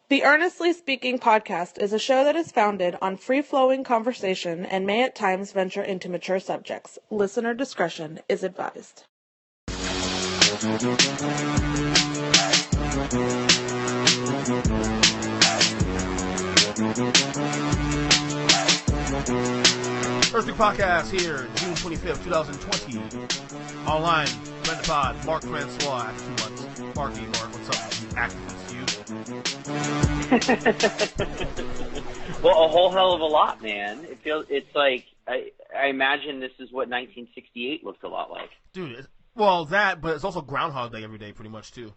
The Earnestly Speaking podcast is a show that is founded on free-flowing conversation and may at times venture into mature subjects. Listener discretion is advised. Earnestly podcast here, June 25th, 2020. Online, friend of the pod, Marc Francois, after 2 months. Mark, what's up, you activist, you? Well, a whole hell of a lot, man. It's like, I imagine this is what 1968 looked a lot like. Dude, well, that, but it's also Groundhog Day every day, pretty much, too.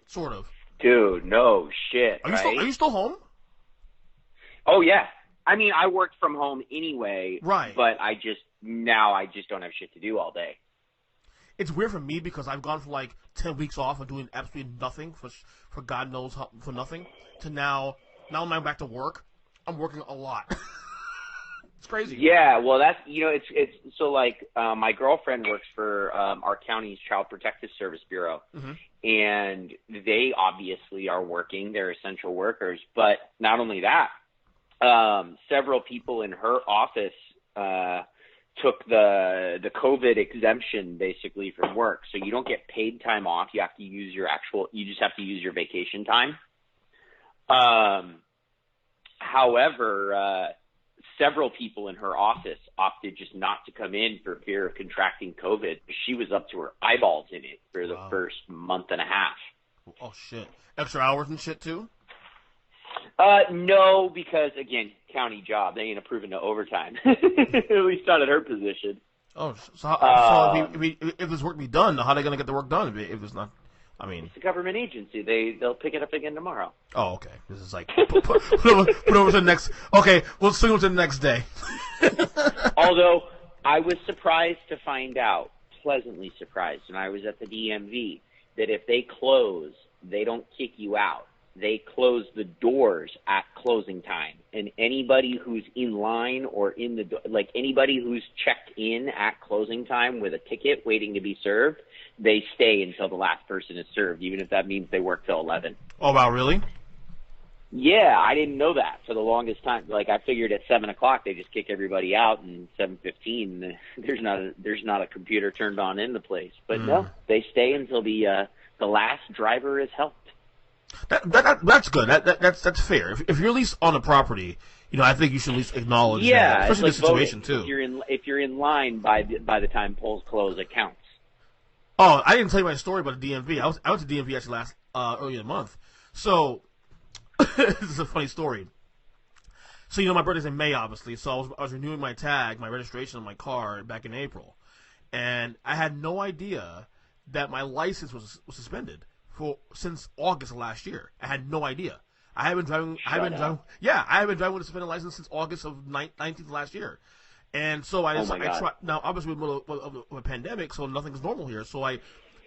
Sort of. Dude, no shit, are you still home? Oh, yeah. I mean, I worked from home anyway, right? But I just don't have shit to do all day. It's weird for me because I've gone for like 10 weeks off of doing absolutely nothing for God knows how, for nothing to now I'm back to work. I'm working a lot. It's crazy. Yeah, well, that's it's so like my girlfriend works for our county's Child Protective Service Bureau, and they obviously are working. They're essential workers, but not only that. Several people in her office took the COVID exemption basically from work, so you don't get paid time off. You have to use you just have to use your vacation time. However, several people in her office opted just not to come in for fear of contracting COVID. She was up to her eyeballs in it for the first month and a half. Oh shit! Extra hours and shit too. No, because again, county job, they ain't approving no overtime. At least not at her position. Oh, so if this work be done, how are they gonna get the work done if it's not? I mean, it's a government agency. They'll pick it up again tomorrow. Oh, okay. This is like put over to the next. Okay, we'll swing it to the next day. Although I was surprised to find out, pleasantly surprised, when I was at the DMV, that if they close, they don't kick you out. They close the doors at closing time, and anybody who's in line or in the like anybody who's checked in at closing time with a ticket waiting to be served, they stay until the last person is served, even if that means they work till 11. Oh wow, really? Yeah, I didn't know that for the longest time. Like I figured at 7 o'clock they just kick everybody out, and 7:15 there's not a computer turned on in the place. But no, they stay until the last driver is helped. That's good. That's fair. If you're at least on the property, I think you should at least acknowledge that, especially it's like the situation voting. too. If you're in line by the time polls close, it counts. Oh, I didn't tell you my story about the DMV. I went to DMV actually earlier in the month. So this is a funny story. So my birthday's in May, obviously. So I was renewing my tag, my registration on my car back in April, and I had no idea that my license was suspended since August of last year. I had no idea. I have been driving. I have been driving with a suspended license since August of 19th last year. And so I tried. Now, obviously, we're in the middle of a pandemic, so nothing's normal here. So I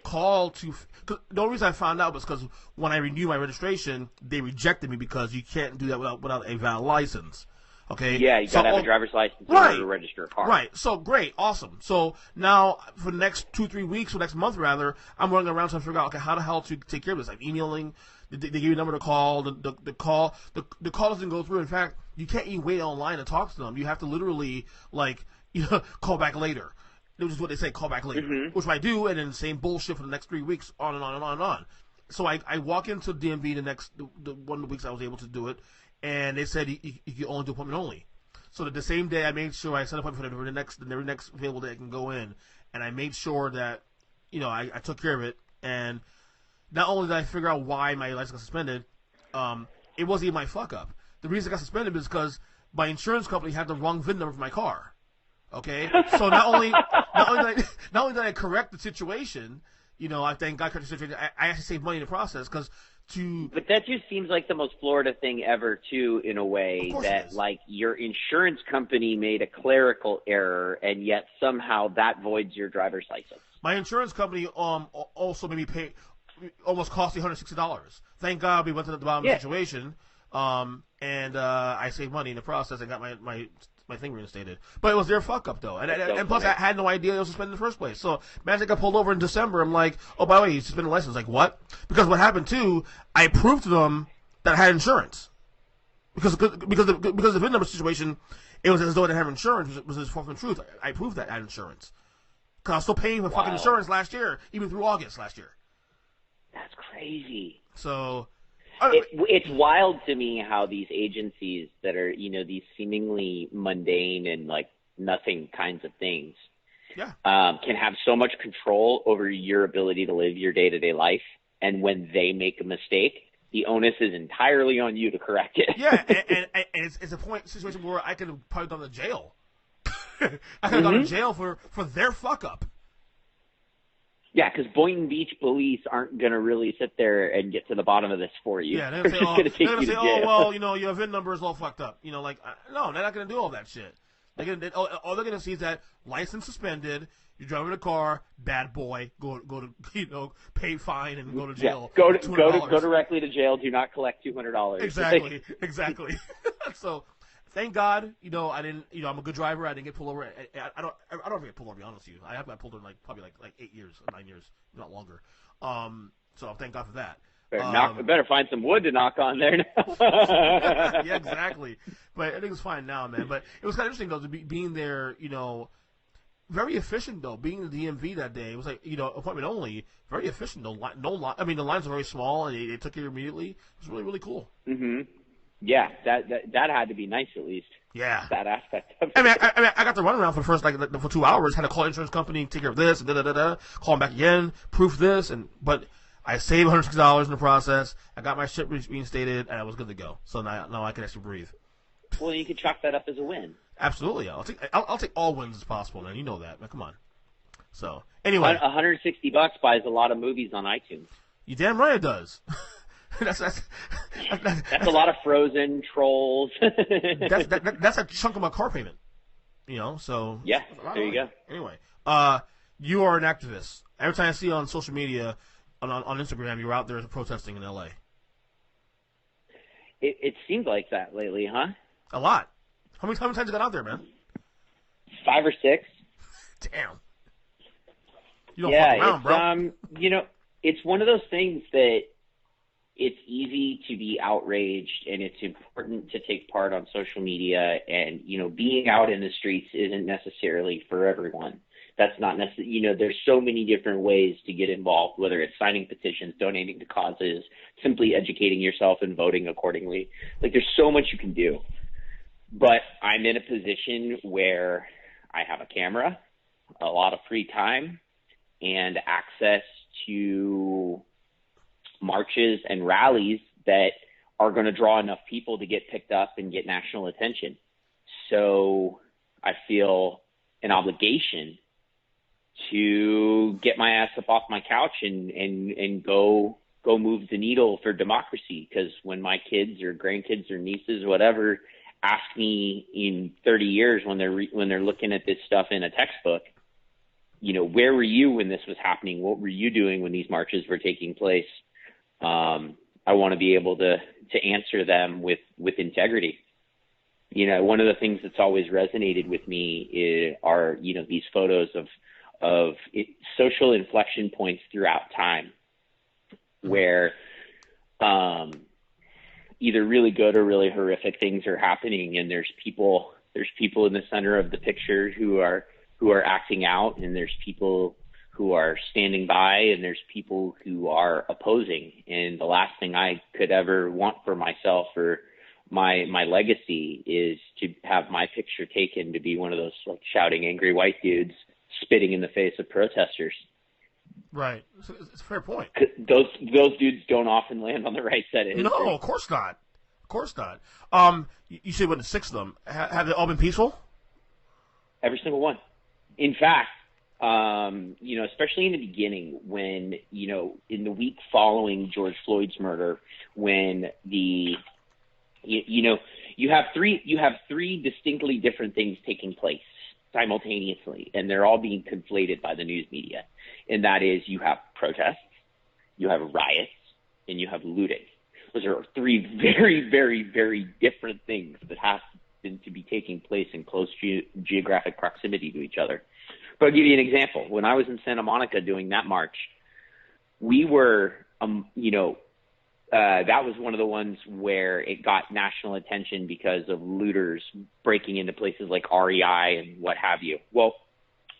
called to. Cause the only reason I found out was because when I renewed my registration, they rejected me because you can't do that without a valid license. Okay. Yeah, you gotta have a driver's license in order to register a car. Right. So great, awesome. So now for the next 2-3 weeks, or next month rather, I'm running around trying to figure out how the hell to take care of this. I'm emailing. They give you a number to call. The call doesn't go through. In fact, you can't even wait online and talk to them. You have to literally call back later. Which is what they say, call back later. Which I do, and then the same bullshit for the next 3 weeks, on and on and on and on. So I walk into DMV the one of the weeks I was able to do it. And they said you can only do appointment only. So the same day, I made sure I set up for the very next available day I can go in, and I made sure that I took care of it. And not only did I figure out why my license got suspended, it wasn't even my fuck up. The reason it got suspended is because my insurance company had the wrong VIN number for my car. Okay, so not only did I correct the situation, I thank God corrected the situation. I actually saved money in the process because. But that just seems like the most Florida thing ever, too, in a way, that, your insurance company made a clerical error, and yet somehow that voids your driver's license. My insurance company also made me pay, almost cost me $160. Thank God we went to the bottom of the situation, and I saved money in the process. I got my thing reinstated. But it was their fuck up, though. And plus, I had no idea it was suspended in the first place. So, imagine I got pulled over in December. I'm like, oh, by the way, you suspended the license. Like, what? Because what happened, too, I proved to them that had insurance. Because the VIN number situation, it was as though it had insurance, which was his form of truth. I proved that it had insurance. Because I was still paying for fucking insurance last year, even through August last year. That's crazy. So... It's wild to me how these agencies that are, these seemingly mundane and like nothing kinds of things can have so much control over your ability to live your day-to-day life. And when they make a mistake, the onus is entirely on you to correct it. Yeah, and it's a situation where I could have probably gone to jail. I could have gone to jail for their fuck-up. Yeah, because Boynton Beach police aren't going to really sit there and get to the bottom of this for you. Yeah, they're just going to say, well, your VIN number is all fucked up. No, they're not going to do all that shit. All they're going to see is that license suspended, you're driving a car, bad boy, go to pay fine and go to jail. Yeah, go directly to jail. Do not collect $200. Exactly. So. Thank God, I didn't. I'm a good driver. I didn't get pulled over. I don't ever get pulled over. To be honest with you, I have got pulled over probably 8 years, 9 years, not longer. So thank God for that. Better find some wood to knock on there now. Yeah, exactly. But I think it's fine now, man. But it was kind of interesting though to being there. Very efficient though. Being in the DMV that day, it was like appointment only. Very efficient. No line. I mean, the lines are very small, and they took care immediately. It was really, really cool. Mm-hmm. Yeah, that had to be nice at least. Yeah, that aspect of it. I got to run around for the first for 2 hours. Had to call insurance company, take care of this, and call them back again, proof this, but I saved $160 in the process. I got my shit reinstated, and I was good to go. So now I can actually breathe. Well, you can chalk that up as a win. Absolutely, I'll take all wins as possible, man. You know that, man. Come on. So anyway, $160 buys a lot of movies on iTunes. You damn right it does. That's a lot of Frozen, Trolls. that's a chunk of my car payment. So yeah, there you go. Anyway, you are an activist. Every time I see you on social media, on Instagram, you're out there protesting in LA. It seems like that lately, huh? A lot. How many times you got out there, man? 5 or 6. Damn. You don't fuck around, bro. It's one of those things that. It's easy to be outraged, and it's important to take part on social media. And, being out in the streets isn't necessarily for everyone. That's not necessarily, there's so many different ways to get involved, whether it's signing petitions, donating to causes, simply educating yourself and voting accordingly. Like, there's so much you can do. But I'm in a position where I have a camera, a lot of free time, and access to marches and rallies that are going to draw enough people to get picked up and get national attention. So I feel an obligation to get my ass up off my couch and go move the needle for democracy. Because when my kids or grandkids or nieces or whatever ask me in 30 years when they're looking at this stuff in a textbook, where were you when this was happening? What were you doing when these marches were taking place? I want to be able to answer them with integrity. One of the things that's always resonated with me are these photos of social inflection points throughout time where either really good or really horrific things are happening, and there's people in the center of the picture who are acting out, and there's people who are standing by, and there's people who are opposing. And the last thing I could ever want for myself or my legacy is to have my picture taken to be one of those like shouting angry white dudes spitting in the face of protesters. Right. It's a fair point. Those dudes don't often land on the right side of history. No, of course not. Of course not. You said what, 6 of them. Have they all been peaceful? Every single one. In fact, especially in the beginning when, in the week following George Floyd's murder, when you have three distinctly different things taking place simultaneously, and they're all being conflated by the news media. And that is, you have protests, you have riots, and you have looting. Those are 3 very, very, very different things that have to be taking place in close geographic proximity to each other. But I'll give you an example. When I was in Santa Monica doing that march, we were, that was one of the ones where it got national attention because of looters breaking into places like REI and what have you. Well,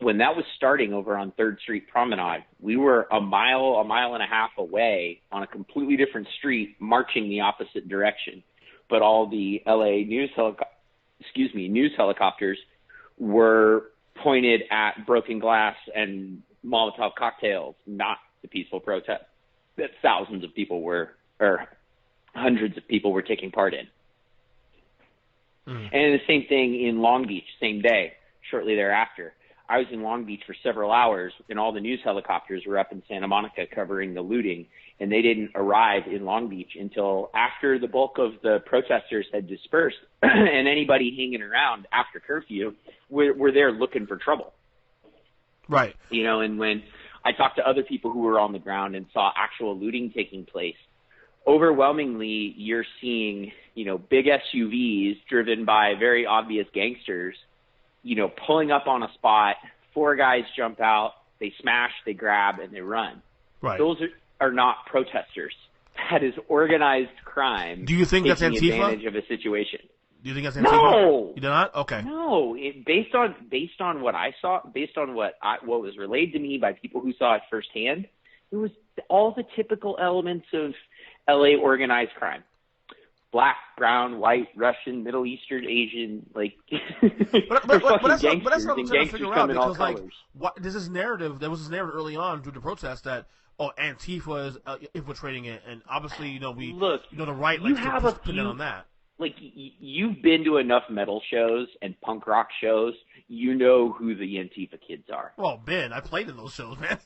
when that was starting over on 3rd Street Promenade, we were a mile and a half away on a completely different street, marching the opposite direction. But all the LA news helicopters were pointed at broken glass and Molotov cocktails, not the peaceful protest that thousands of people were, or hundreds of people were taking part in. And the same thing in Long Beach, same day, shortly thereafter. I was in Long Beach for several hours, and all the news helicopters were up in Santa Monica covering the looting, and they didn't arrive in Long Beach until after the bulk of the protesters had dispersed, and anybody hanging around after curfew were there looking for trouble. Right. You know, and when I talked to other people who were on the ground and saw actual looting taking place, overwhelmingly you're seeing, you know, big SUVs driven by very obvious gangsters, you know, pulling up on a spot, 4 guys jump out, they smash, they grab, and they run. Right. Those are not protesters. That is organized crime. Do you think that's Antifa? Taking advantage of a situation. Do you think that's Antifa? No. You do not? Okay. No. Based on what I saw, based on what was relayed to me by people who saw it firsthand, it was all the typical elements of LA organized crime. Black, brown, white, Russian, Middle Eastern, Asian, like but that's what I'm trying to figure out, because like there's this narrative. There was this narrative early on through the protest that Antifa is infiltrating it, and obviously the right likes to put in on that. Like you've been to enough metal shows and punk rock shows, you know who the Antifa kids are. Well, Ben, I played in those shows, man.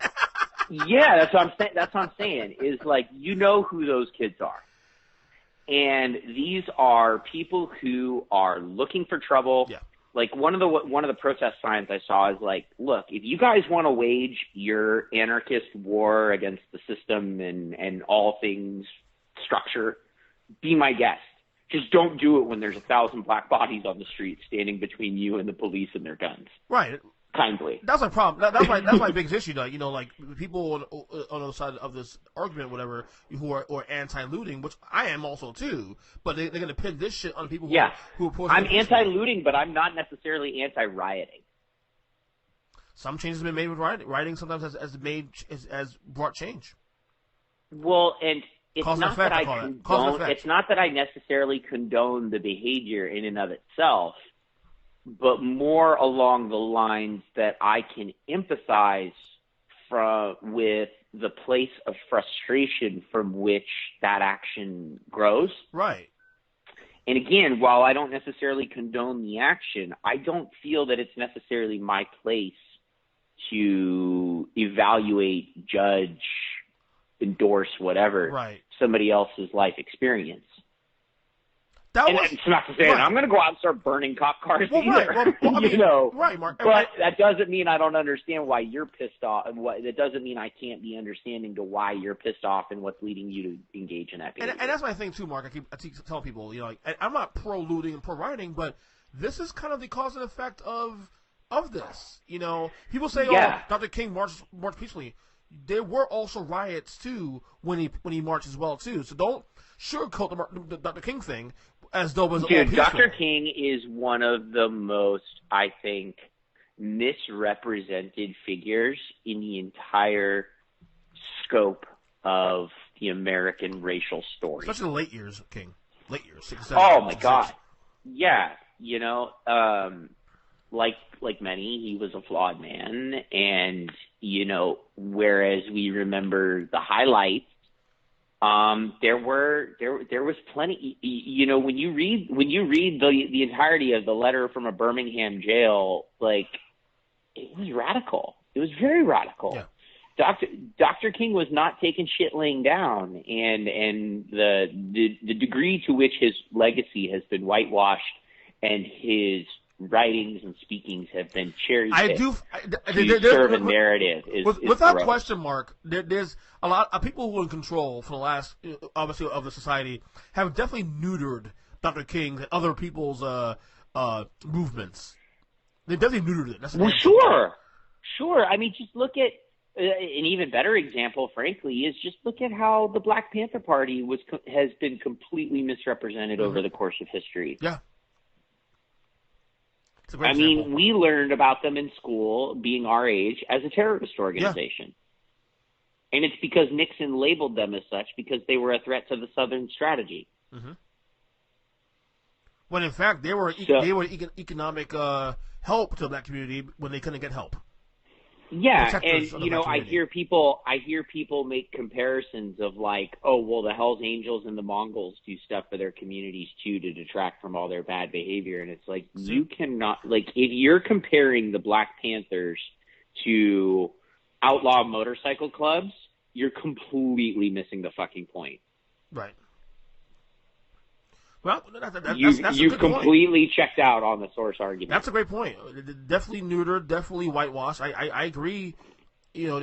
Yeah, that's what I'm saying. That's what I'm saying is like you know who those kids are. And these are people who are looking for trouble. Yeah. Like one of the protest signs I saw is like, look, if you guys want to wage your anarchist war against the system and all things structure, be my guest. Just don't do it when there's 1,000 black bodies on the street standing between you and the police and their guns. Right. Kindly. That's my problem. That's my biggest issue. Though. You know, like people on the other side of this argument, whatever, who are anti-looting, which I am also too. But they're going to pin this shit on people who oppose. I'm anti-looting, but I'm not necessarily anti-rioting. Some changes have been made with rioting. Rioting sometimes has brought change. Well, and it's cause not effect, that I condone. It's not that I necessarily condone the behavior in and of itself, but more along the lines that I can empathize with the place of frustration from which that action grows. Right. And again, while I don't necessarily condone the action, I don't feel that it's necessarily my place to evaluate, judge, endorse, whatever, somebody else's life experience. It's not to say that I'm going to go out and start burning cop cars either. Right, Mark. But that doesn't mean I don't understand why you're pissed off. That doesn't mean I can't be understanding to why you're pissed off and what's leading you to engage in that behavior. And that's my thing too, Mark. I keep telling people, you know, like, I'm not pro looting and pro rioting, but this is kind of the cause and effect of this. You know, people say, Dr. King marched peacefully. There were also riots too when he marched as well too. So don't sugarcoat the Dr. King thing as though it was all peaceful. Dr. King is one of the most, I think, misrepresented figures in the entire scope of the American racial story. Especially the late years of King. Late years, 6, 7, oh my 6. God. Yeah, you know, like many, he was a flawed man, and you know, whereas we remember the highlights, there was plenty. You know, when you read the entirety of the letter from a Birmingham jail, like it was radical. It was very radical. Yeah. Dr. King was not taking shit laying down, and the degree to which his legacy has been whitewashed and his writings and speakings have been cherry-picked to serve a narrative. Without question, Mark, there's a lot of people who are in control for the last, obviously, of the society have definitely neutered Dr. King and other people's movements. They definitely neutered it. That's sure. I mean, just look at An even better example, frankly, is just look at how the Black Panther Party has been completely misrepresented over the course of history. Yeah. I mean, we learned about them in school, being our age, as a terrorist organization. Yeah. And it's because Nixon labeled them as such because they were a threat to the Southern strategy. Mm-hmm. When in fact they were economic help to the black community when they couldn't get help. Yeah, and you know, I hear people make comparisons of like, oh, well, the Hells Angels and the Mongols do stuff for their communities too to detract from all their bad behavior, and it's like you cannot, like, if you're comparing the Black Panthers to outlaw motorcycle clubs, you're completely missing the fucking point. Right. Well, that's you've completely checked out on the source argument. That's a great point. Definitely neutered, definitely whitewashed. I agree. You know,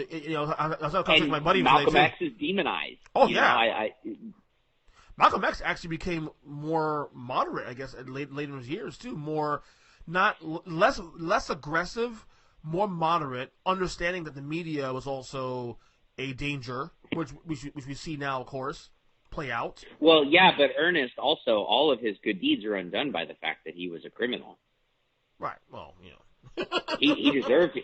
I was talking to my buddy. Malcolm X is demonized. Oh yeah. Malcolm X actually became more moderate, I guess, later in his years too. Less aggressive, more moderate, understanding that the media was also a danger, which we see now, of course, play out. Well, yeah, but Ernest also, all of his good deeds are undone by the fact that he was a criminal. Right. Well, you know, he deserved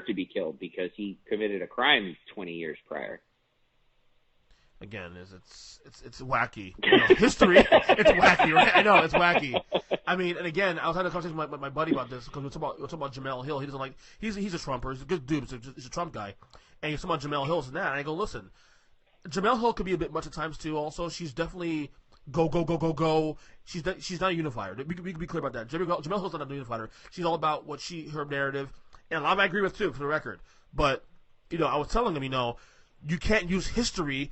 to be killed because he committed a crime 20 years prior. Again, it's wacky. You know, history, it's wacky, right? I know it's wacky. I mean, and again, I was having a conversation with my buddy about this because we're talking about Jamel Hill. He doesn't like he's a Trumper. He's a good dude. He's a Trump guy, and he's talking about Jamel Hill and that. And I go, listen. Jamel Hill could be a bit much at times too. Also, she's definitely go. She's not a unifier. We can be clear about that. Jamel Hill's not a unifier. She's all about her narrative, and a lot of I agree with too, for the record. But you know, I was telling him, you know, you can't use history.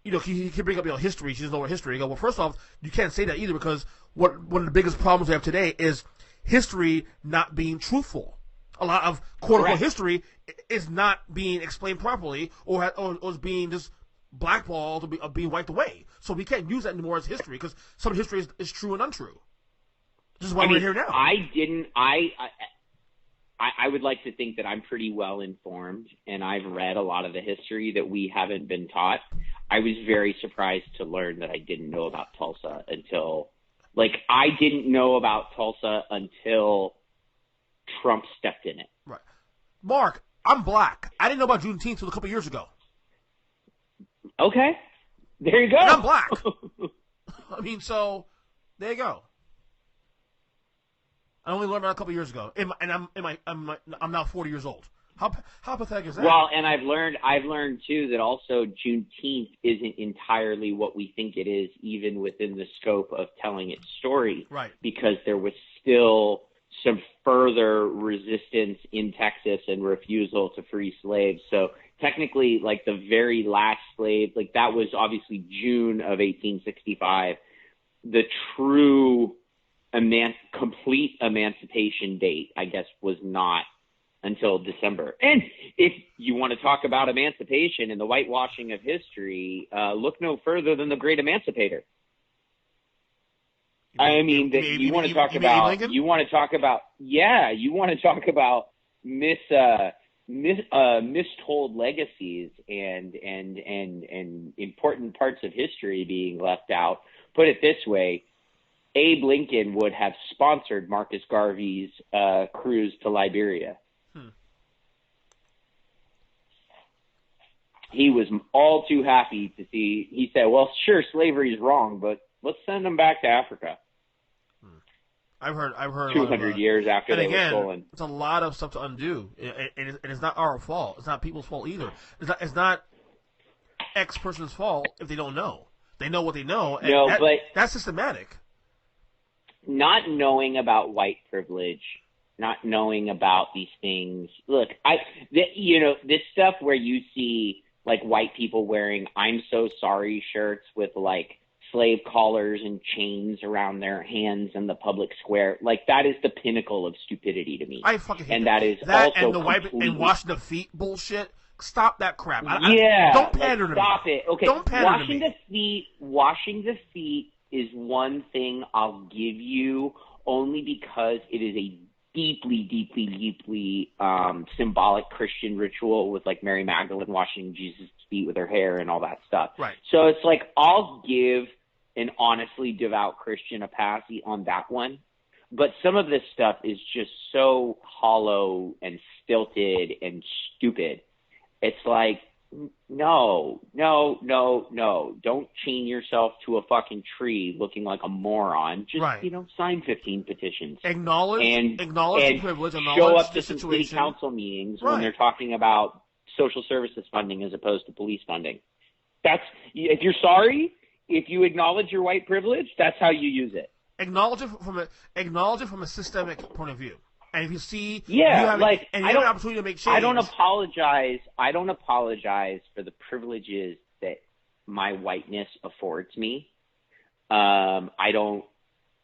You know, he can bring up history. She doesn't know what history. I go, well, first off, you can't say that either because one of the biggest problems we have today is history not being truthful. A lot of quote unquote history is not being explained properly, or is being just blackballed or being wiped away. So we can't use that anymore as history because some history is true and untrue. This is why we're here now. I would like to think that I'm pretty well informed and I've read a lot of the history that we haven't been taught. I was very surprised to learn that I didn't know about Tulsa until Trump stepped in it. Right. Mark, I'm black. I didn't know about Juneteenth until a couple years ago. Okay, there you go. And I'm black. I mean, so there you go. I only learned about it a couple years ago, and I'm now 40 years old. How pathetic is that? Well, and I've learned too that also Juneteenth isn't entirely what we think it is, even within the scope of telling its story. Right. Because there was still some further resistance in Texas and refusal to free slaves. So technically, like the very last slave, like that was obviously June of 1865. The true complete emancipation date, I guess, was not until December. And if you want to talk about emancipation and the whitewashing of history, look no further than the Great Emancipator. I mean, that you want to talk about mistold legacies and important parts of history being left out. Put it this way, Abe Lincoln would have sponsored Marcus Garvey's cruise to Liberia. He was all too happy to see. He said, well, sure, slavery is wrong, but let's send them back to Africa. I've heard 200 years after they were stolen. It's a lot of stuff to undo, and it's not our fault. It's not people's fault either. It's not X person's fault if they don't know. They know what they know, and but that's systematic. Not knowing about white privilege, not knowing about these things. Look, this stuff where you see like white people wearing "I'm so sorry" shirts with like slave collars and chains around their hands in the public square. Like, that is the pinnacle of stupidity to me. I fucking hate that. And that is also and the white and washing the feet bullshit. Stop that crap. Don't pander to me. Stop it. Okay. Don't pander to me. Washing the feet is one thing I'll give you only because it is a deeply, deeply, deeply symbolic Christian ritual with like Mary Magdalene washing Jesus' feet with her hair and all that stuff. Right. So it's like I'll give an honestly devout Christian a pass on that one. But some of this stuff is just so hollow and stilted and stupid. It's like, no. Don't chain yourself to a fucking tree looking like a moron. Just, sign 15 petitions. Acknowledge the privilege. Show up the to some situation. city council meetings when they're talking about social services funding as opposed to police funding. If you're sorry, if you acknowledge your white privilege, that's how you use it. Acknowledge it from a systemic point of view. And if you see, I have an opportunity to make change. I don't apologize for the privileges that my whiteness affords me. I don't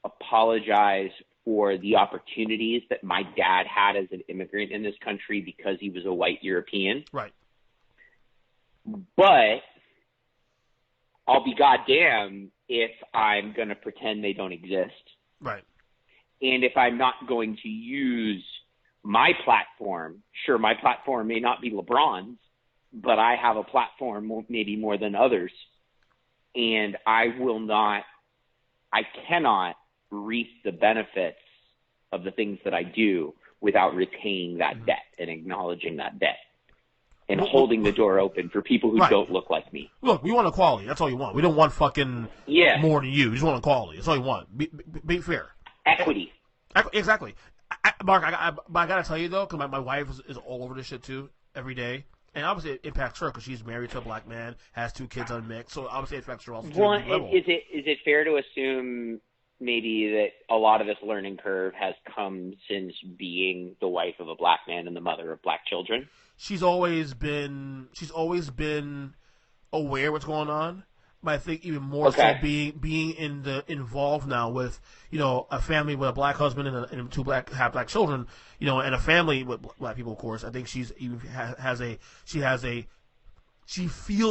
apologize for the opportunities that my dad had as an immigrant in this country because he was a white European. Right. But I'll be goddamn if I'm going to pretend they don't exist. Right. And if I'm not going to use my platform, sure, my platform may not be LeBron's, but I have a platform maybe more than others. And I cannot reap the benefits of the things that I do without retaining that debt and acknowledging that debt and holding the door open for people who don't look like me. Look, we want equality. That's all you want. We don't want fucking more than you. We just want equality. That's all you want. Be fair. Equity. Exactly. Mark, I got to tell you, though, because my wife is all over this shit, too, every day. And obviously it impacts her because she's married to a black man, has 2 kids unmixed. So obviously it affects her also. Well, is it fair to assume maybe that a lot of this learning curve has come since being the wife of a black man and the mother of black children? She's always been aware of what's going on. But I think even more so being involved now with, a family with a black husband and 2 half black children, and a family with black people, of course. I think she feels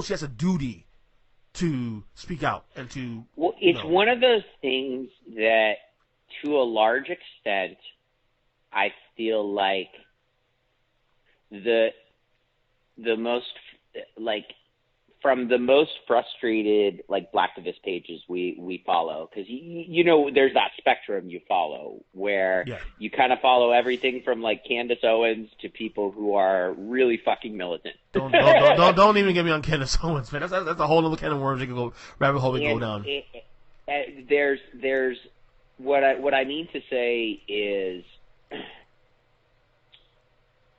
she has a duty to speak out and to. Well, it's one of those things that, to a large extent, I feel like the most from the most frustrated blacktivist pages we follow, because there's that spectrum you follow where you kind of follow everything from Candace Owens to people who are really fucking militant. Don't even get me on Candace Owens, man. That's a whole other can of worms you can go rabbit hole and go down. There's what I mean to say is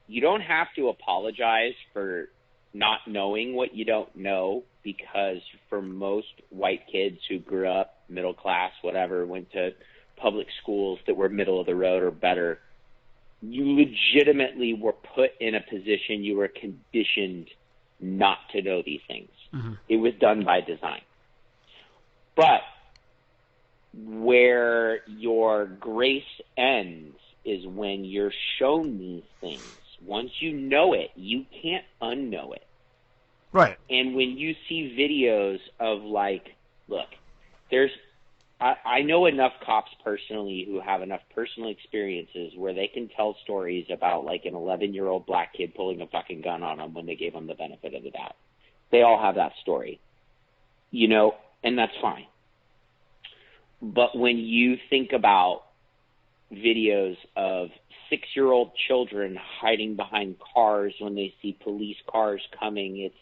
you don't have to apologize for not knowing what you don't know, because for most white kids who grew up middle class, whatever, went to public schools that were middle of the road or better, you legitimately were put in a position you were conditioned not to know these things. Mm-hmm. It was done by design. But where your grace ends is when you're shown these things. Once you know it, you can't unknow it. Right. And when you see videos of look, I know enough cops personally who have enough personal experiences where they can tell stories about an 11-year-old black kid pulling a fucking gun on them when they gave them the benefit of the doubt. They all have that story, and that's fine. But when you think about videos of 6-year-old children hiding behind cars when they see police cars coming, it's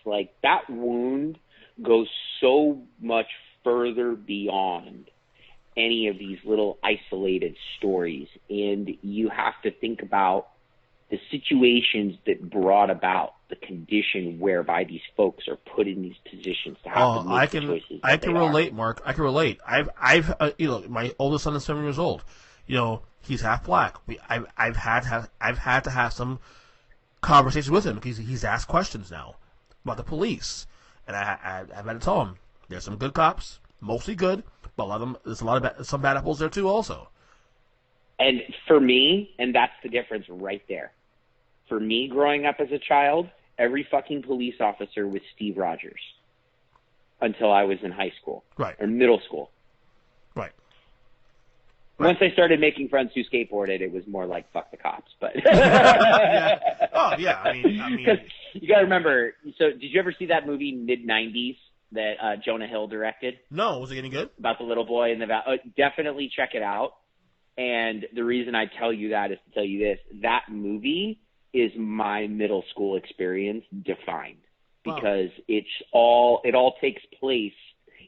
that wound goes so much further beyond any of these little isolated stories. And you have to think about the situations that brought about the condition whereby these folks are put in these positions to have to make the choices. I can relate, Mark. I can relate. I've my oldest son is 7 years old. He's half black. I've had to have some conversations with him because he's asked questions now about the police, and I've had to tell him there's some good cops, mostly good, but there's some bad apples there too, also. And for me, and that's the difference right there. For me, growing up as a child, every fucking police officer was Steve Rogers until I was in high school, right, or middle school. Right. Once I started making friends who skateboarded, it was more like fuck the cops. But Yeah. Oh yeah, I mean, because you got to remember. So, did you ever see that movie mid-90s that Jonah Hill directed? no, was it any good? About the little boy in the valley. Definitely check it out. And the reason I tell you that is to tell you this: that movie is my middle school experience defined, because it all takes place.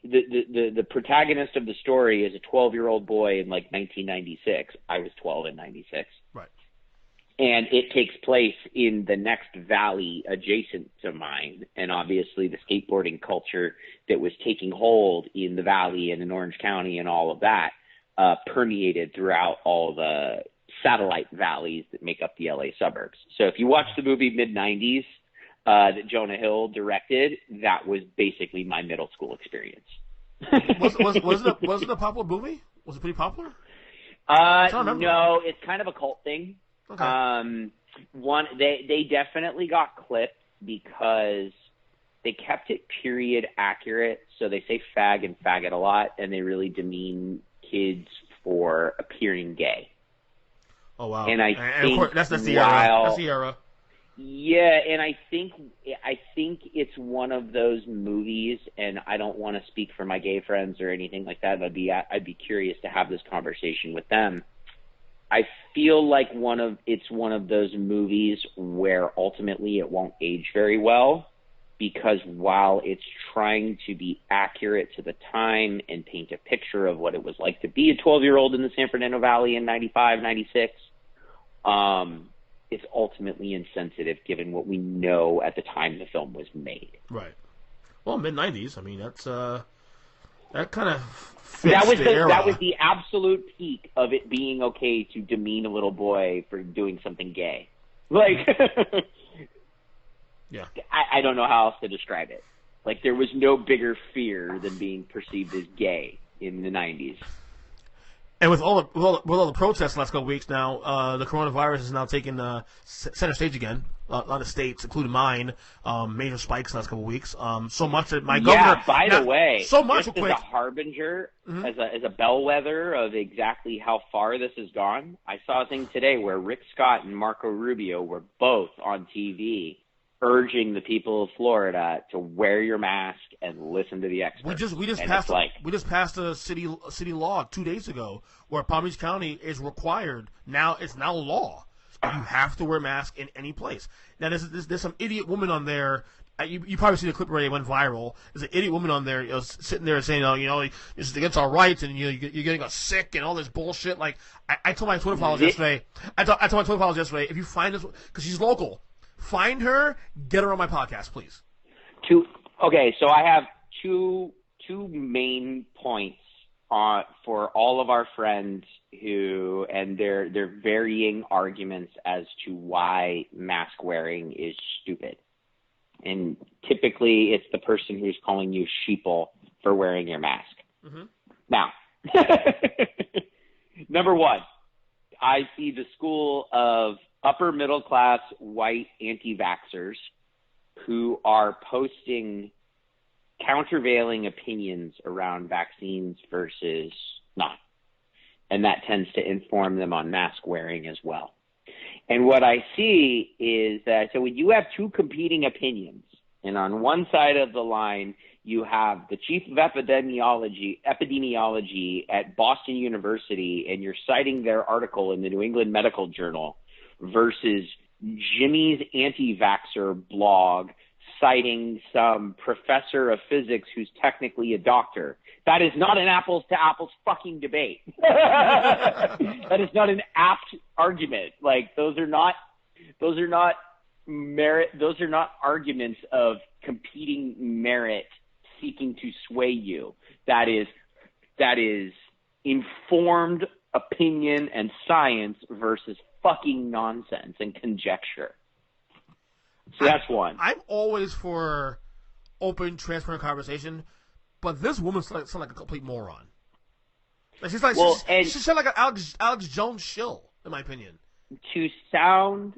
The protagonist of the story is a 12-year-old boy in like 1996. I was 12 in 96. Right. And it takes place in the next valley adjacent to mine. And obviously the skateboarding culture that was taking hold in the valley and in Orange County and all of that permeated throughout all the satellite valleys that make up the LA suburbs. So if you watch the movie mid-90s, that Jonah Hill directed, that was basically my middle school experience. Was it a popular movie? Was it pretty popular? No, it's kind of a cult thing. Okay. They definitely got clipped because they kept it period accurate. So they say fag and faggot a lot, and they really demean kids for appearing gay. Oh wow! And of course, that's the era. That's the era. Yeah, and I think it's one of those movies, and I don't want to speak for my gay friends or anything like that. I'd be curious to have this conversation with them. I feel like it's one of those movies where ultimately it won't age very well, because while it's trying to be accurate to the time and paint a picture of what it was like to be a 12-year-old in the San Fernando Valley in 95, 96, it's ultimately insensitive given what we know at the time the film was made. Right. Well, mid-90s. I mean, that's that kind of fits the era. That was the absolute peak of it being okay to demean a little boy for doing something gay. Like, yeah. I don't know how else to describe it. Like, there was no bigger fear than being perceived as gay in the 90s. And with all the protests the last couple of weeks now, the coronavirus is now taking center stage again. A lot of states, including mine, major spikes the last couple of weeks. So much that my governor. Yeah. By the way, so much just as a harbinger, as a bellwether of exactly how far this has gone, I saw a thing today where Rick Scott and Marco Rubio were both on TV urging the people of Florida to wear your mask and listen to the experts. We just passed a city law 2 days ago where Palm Beach County is required now. It's now law. You have to wear a mask in any place. Now there's some idiot woman on there. You probably see the clip where it went viral. There's an idiot woman on there, sitting there saying, this is against our rights, and you're getting us sick and all this bullshit. Like I told my Twitter followers yesterday. I told my Twitter followers yesterday, if you find this, because she's local. Find her, get her on my podcast, please. Okay, so I have two main points for all of our friends who, and their varying arguments as to why mask wearing is stupid. And typically it's the person who's calling you sheeple for wearing your mask. Mm-hmm. Now, number one, I see the school of upper middle class white anti-vaxxers who are posting countervailing opinions around vaccines versus not. And that tends to inform them on mask wearing as well. And what I see is that, so when you have two competing opinions, and on one side of the line, you have the chief of epidemiology at Boston University, and you're citing their article in the New England Medical Journal, versus Jimmy's anti-vaxxer blog citing some professor of physics who's technically a doctor. That is not an apples to apples fucking debate. That is not an apt argument. Like, those are not arguments of competing merit seeking to sway you. That is informed opinion and science versus fucking nonsense and conjecture. So that's one. I'm always for open, transparent conversation, but this woman sounds like a complete moron. Like she's like an Alex Jones shill, in my opinion. To sound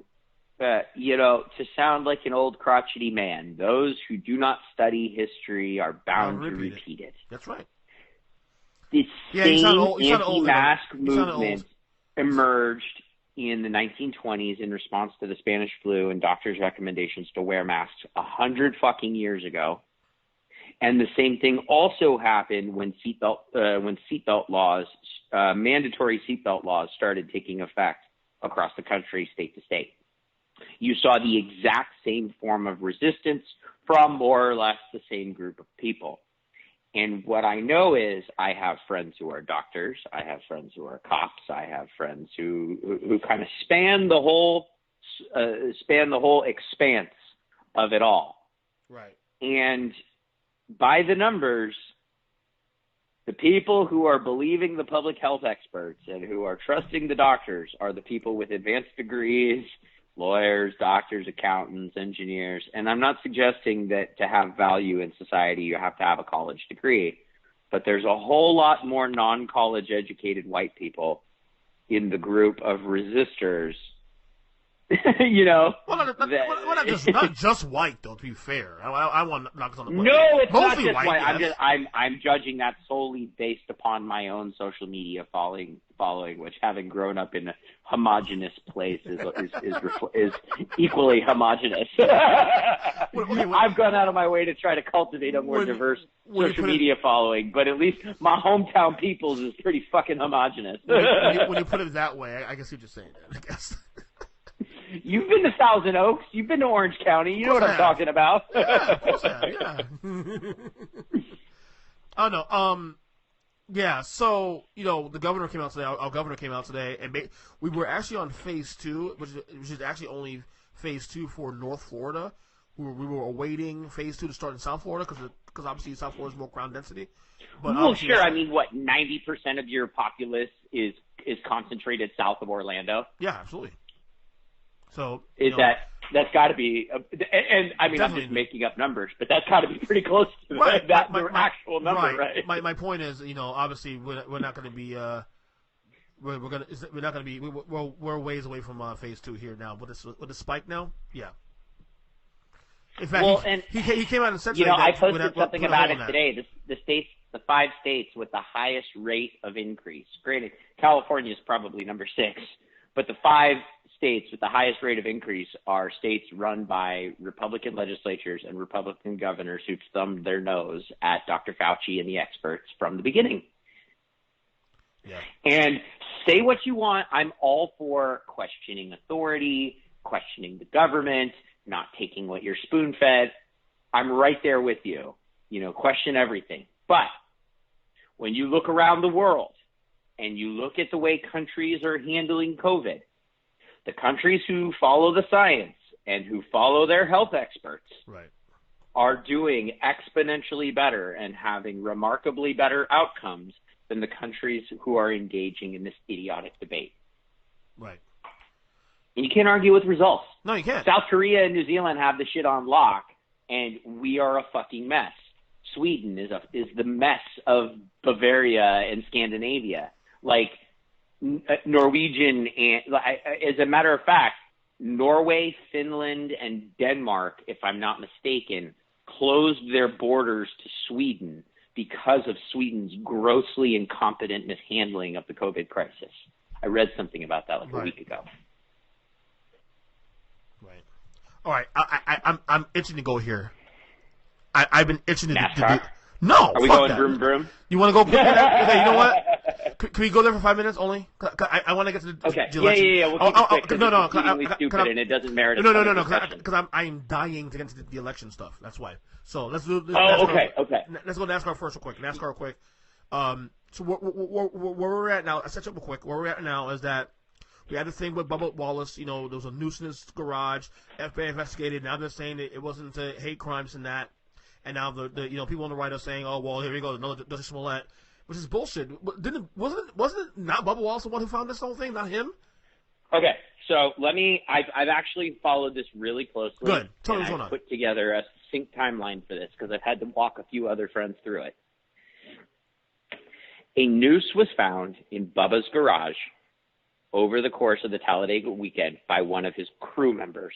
like an old crotchety man, those who do not study history are bound to repeat it. That's right. The Yeah, you same sound old. You sound old. anti-mask You sound old. movement emerged in the 1920s in response to the Spanish flu and doctors' recommendations to wear masks 100 fucking years ago. And the same thing also happened when seatbelt laws, mandatory seatbelt laws, started taking effect across the country, state to state. You saw the exact same form of resistance from more or less the same group of people. And what I know is I have friends who are doctors, I have friends who are cops, I have friends who kind of span the whole expanse of it all. Right. And by the numbers, the people who are believing the public health experts and who are trusting the doctors are the people with advanced degrees, lawyers, doctors, accountants, engineers. And I'm not suggesting that to have value in society, you have to have a college degree. But there's a whole lot more non-college educated white people in the group of resistors. You know, not just white though. To be fair, I want to knock on the no, it's mostly not just white. Yes. I'm judging that solely based upon my own social media following, which, having grown up in a homogenous place, is equally homogenous. I've gone out of my way to try to cultivate a more diverse social media following, but at least my hometown people's is pretty fucking homogenous. When you put it that way, I can see what you're saying. I guess. You've been to Thousand Oaks. You've been to Orange County. You know what I'm talking about. Yeah, of course I have, yeah. Oh, no. Yeah, so, the governor came out today. Our governor came out today, and we were actually on phase 2, which is actually only phase 2 for North Florida. We were awaiting phase 2 to start in South Florida because obviously South Florida is more crowd density. But well, sure. I mean, what, 90% of your populace is concentrated south of Orlando? Yeah, absolutely. So that's got to be, and I mean, I'm just making up numbers, but that's got to be pretty close to that actual number, right? My point is, obviously we're not going to be we're ways away from phase 2 here now. With the spike now, yeah. In fact, he came out and said, I posted something about it today. The 5 states with the highest rate of increase. Granted, California is probably number 6, but the 5 states with the highest rate of increase are states run by Republican legislatures and Republican governors who thumbed their nose at Dr. Fauci and the experts from the beginning. Yeah. And say what you want. I'm all for questioning authority, questioning the government, not taking what you're spoon-fed. I'm right there with you. Question everything. But when you look around the world and you look at the way countries are handling COVID, the countries who follow the science and who follow their health experts are doing exponentially better and having remarkably better outcomes than the countries who are engaging in this idiotic debate. Right. And you can't argue with results. No, you can't. South Korea and New Zealand have the shit on lock, and we are a fucking mess. Sweden is the mess of Bavaria and Scandinavia. Like, Norwegian, and as a matter of fact, Norway, Finland, and Denmark, if I'm not mistaken, closed their borders to Sweden because of Sweden's grossly incompetent mishandling of the COVID crisis. I read something about that a week ago. Right. All right. I'm itching to go here. I've been itching to do. No. Are we going broom broom? You want to go? Okay. You know what? Can we go there for 5 minutes only? I want to get to the election. Yeah. We'll keep it quick. No. Stupid, and it doesn't merit. No. Because I'm dying to get to the election stuff. That's why. So let's do. Okay. Let's go NASCAR first, real quick. NASCAR, quick. So where we're at now. I'll set you up real quick. Where we're at now is that we had the thing with Bubba Wallace. There was a nuisance in his garage. FBI investigated. Now they're saying that it wasn't hate crimes and that. And now the people on the right are saying, oh well, here we go, another Jussie Smollett. Which is bullshit. Wasn't it not Bubba Wallace the one who found this whole thing, not him? Okay, so I've actually followed this really closely. Good. Tell me what's going on. I put together a succinct timeline for this because I've had to walk a few other friends through it. A noose was found in Bubba's garage over the course of the Talladega weekend by one of his crew members.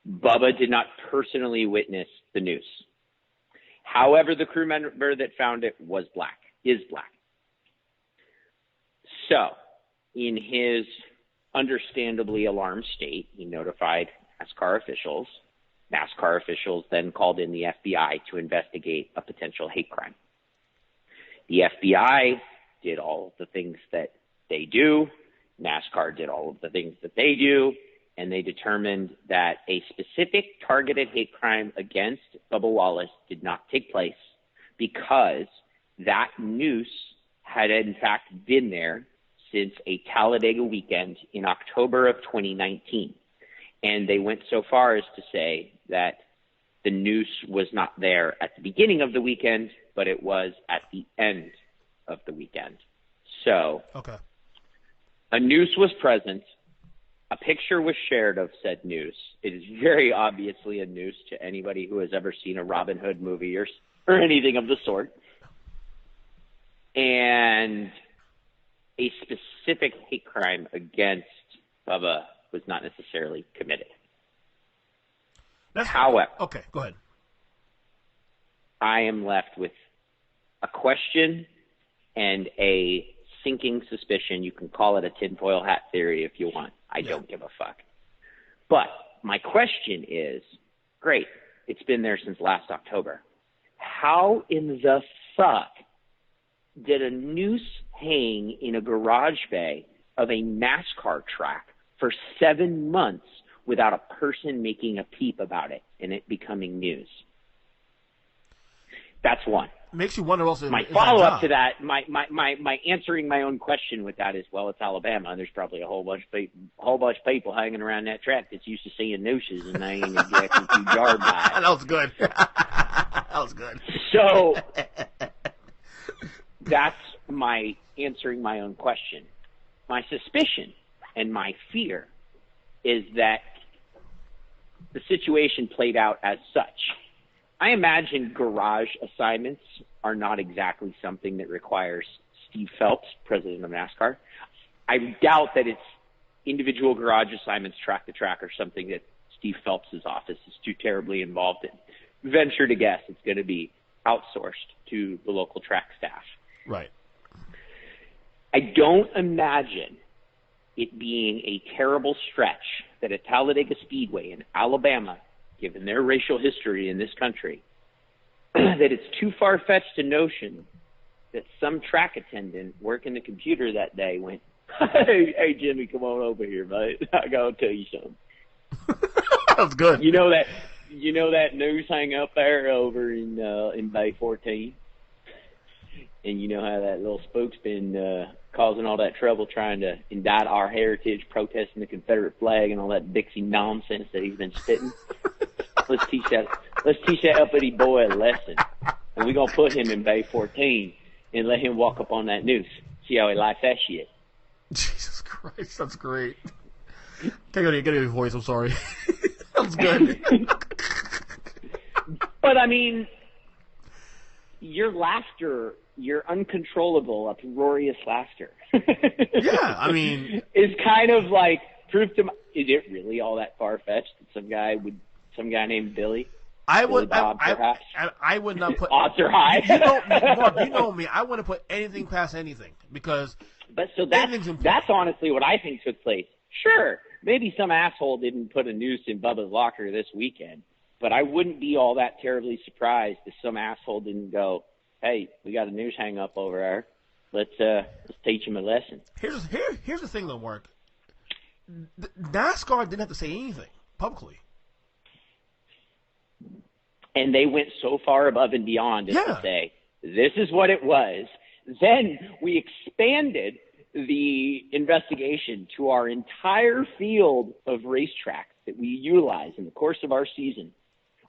Bubba did not personally witness the noose. However, the crew member that found it is black. So, in his understandably alarmed state, he notified NASCAR officials. NASCAR officials then called in the FBI to investigate a potential hate crime. The FBI did all of the things that they do. NASCAR did all of the things that they do. And they determined that a specific targeted hate crime against Bubba Wallace did not take place because that noose had in fact been there since a Talladega weekend in October of 2019. And they went so far as to say that the noose was not there at the beginning of the weekend, but it was at the end of the weekend. So a noose was present. A picture was shared of said noose. It is very obviously a noose to anybody who has ever seen a Robin Hood movie or anything of the sort. And a specific hate crime against Bubba was not necessarily committed. However, okay, go ahead. I am left with a question and a sinking suspicion. You can call it a tinfoil hat theory if you want. I don't give a fuck. But my question is, great, it's been there since last October. How in the fuck did a noose hang in a garage bay of a NASCAR track for 7 months without a person making a peep about it and it becoming news? That's one. Makes you wonder also. My follow-up to that, my answering my own question with that is, well, it's Alabama, and there's probably a whole bunch of people hanging around that track that's used to seeing nooses, and they ain't exactly too jarred by it. That was good. That was good. So that's my answering my own question. My suspicion and my fear is that the situation played out as such. I imagine garage assignments are not exactly something that requires Steve Phelps, president of NASCAR. I doubt that it's individual garage assignments, track to track, or something that Steve Phelps' office is too terribly involved in. Venture to guess it's going to be outsourced to the local track staff. Right. I don't imagine it being a terrible stretch that at Talladega Speedway in Alabama, given their racial history in this country, that it's too far-fetched a notion that some track attendant working the computer that day went, hey, Jimmy, come on over here, mate. I got to tell you something. That was good. You know that news hang up there over in Bay 14? And you know how that little spook's been causing all that trouble trying to indict our heritage, protesting the Confederate flag and all that Dixie nonsense that he's been spitting? Let's teach that uppity boy a lesson. And we're going to put him in Bay 14 and let him walk up on that noose. See how he likes that shit. Jesus Christ, that's great. Get your voice, I'm sorry. That was good. But, I mean, your laughter, your uncontrollable, uproarious laughter. Yeah, I mean, is kind of like proof to is it really all that far-fetched that some guy named Billy? I would not put odds are high. Mark, you know me. I wouldn't put anything past anything because. But so that's honestly what I think took place. Sure, maybe some asshole didn't put a noose in Bubba's locker this weekend, but I wouldn't be all that terribly surprised if some asshole didn't go, "Hey, we got a noose hang up over there. Let's teach him a lesson." Here's the thing, though, Mark. NASCAR didn't have to say anything publicly. And they went so far above and beyond as to say, this is what it was. Then we expanded the investigation to our entire field of racetracks that we utilize in the course of our season.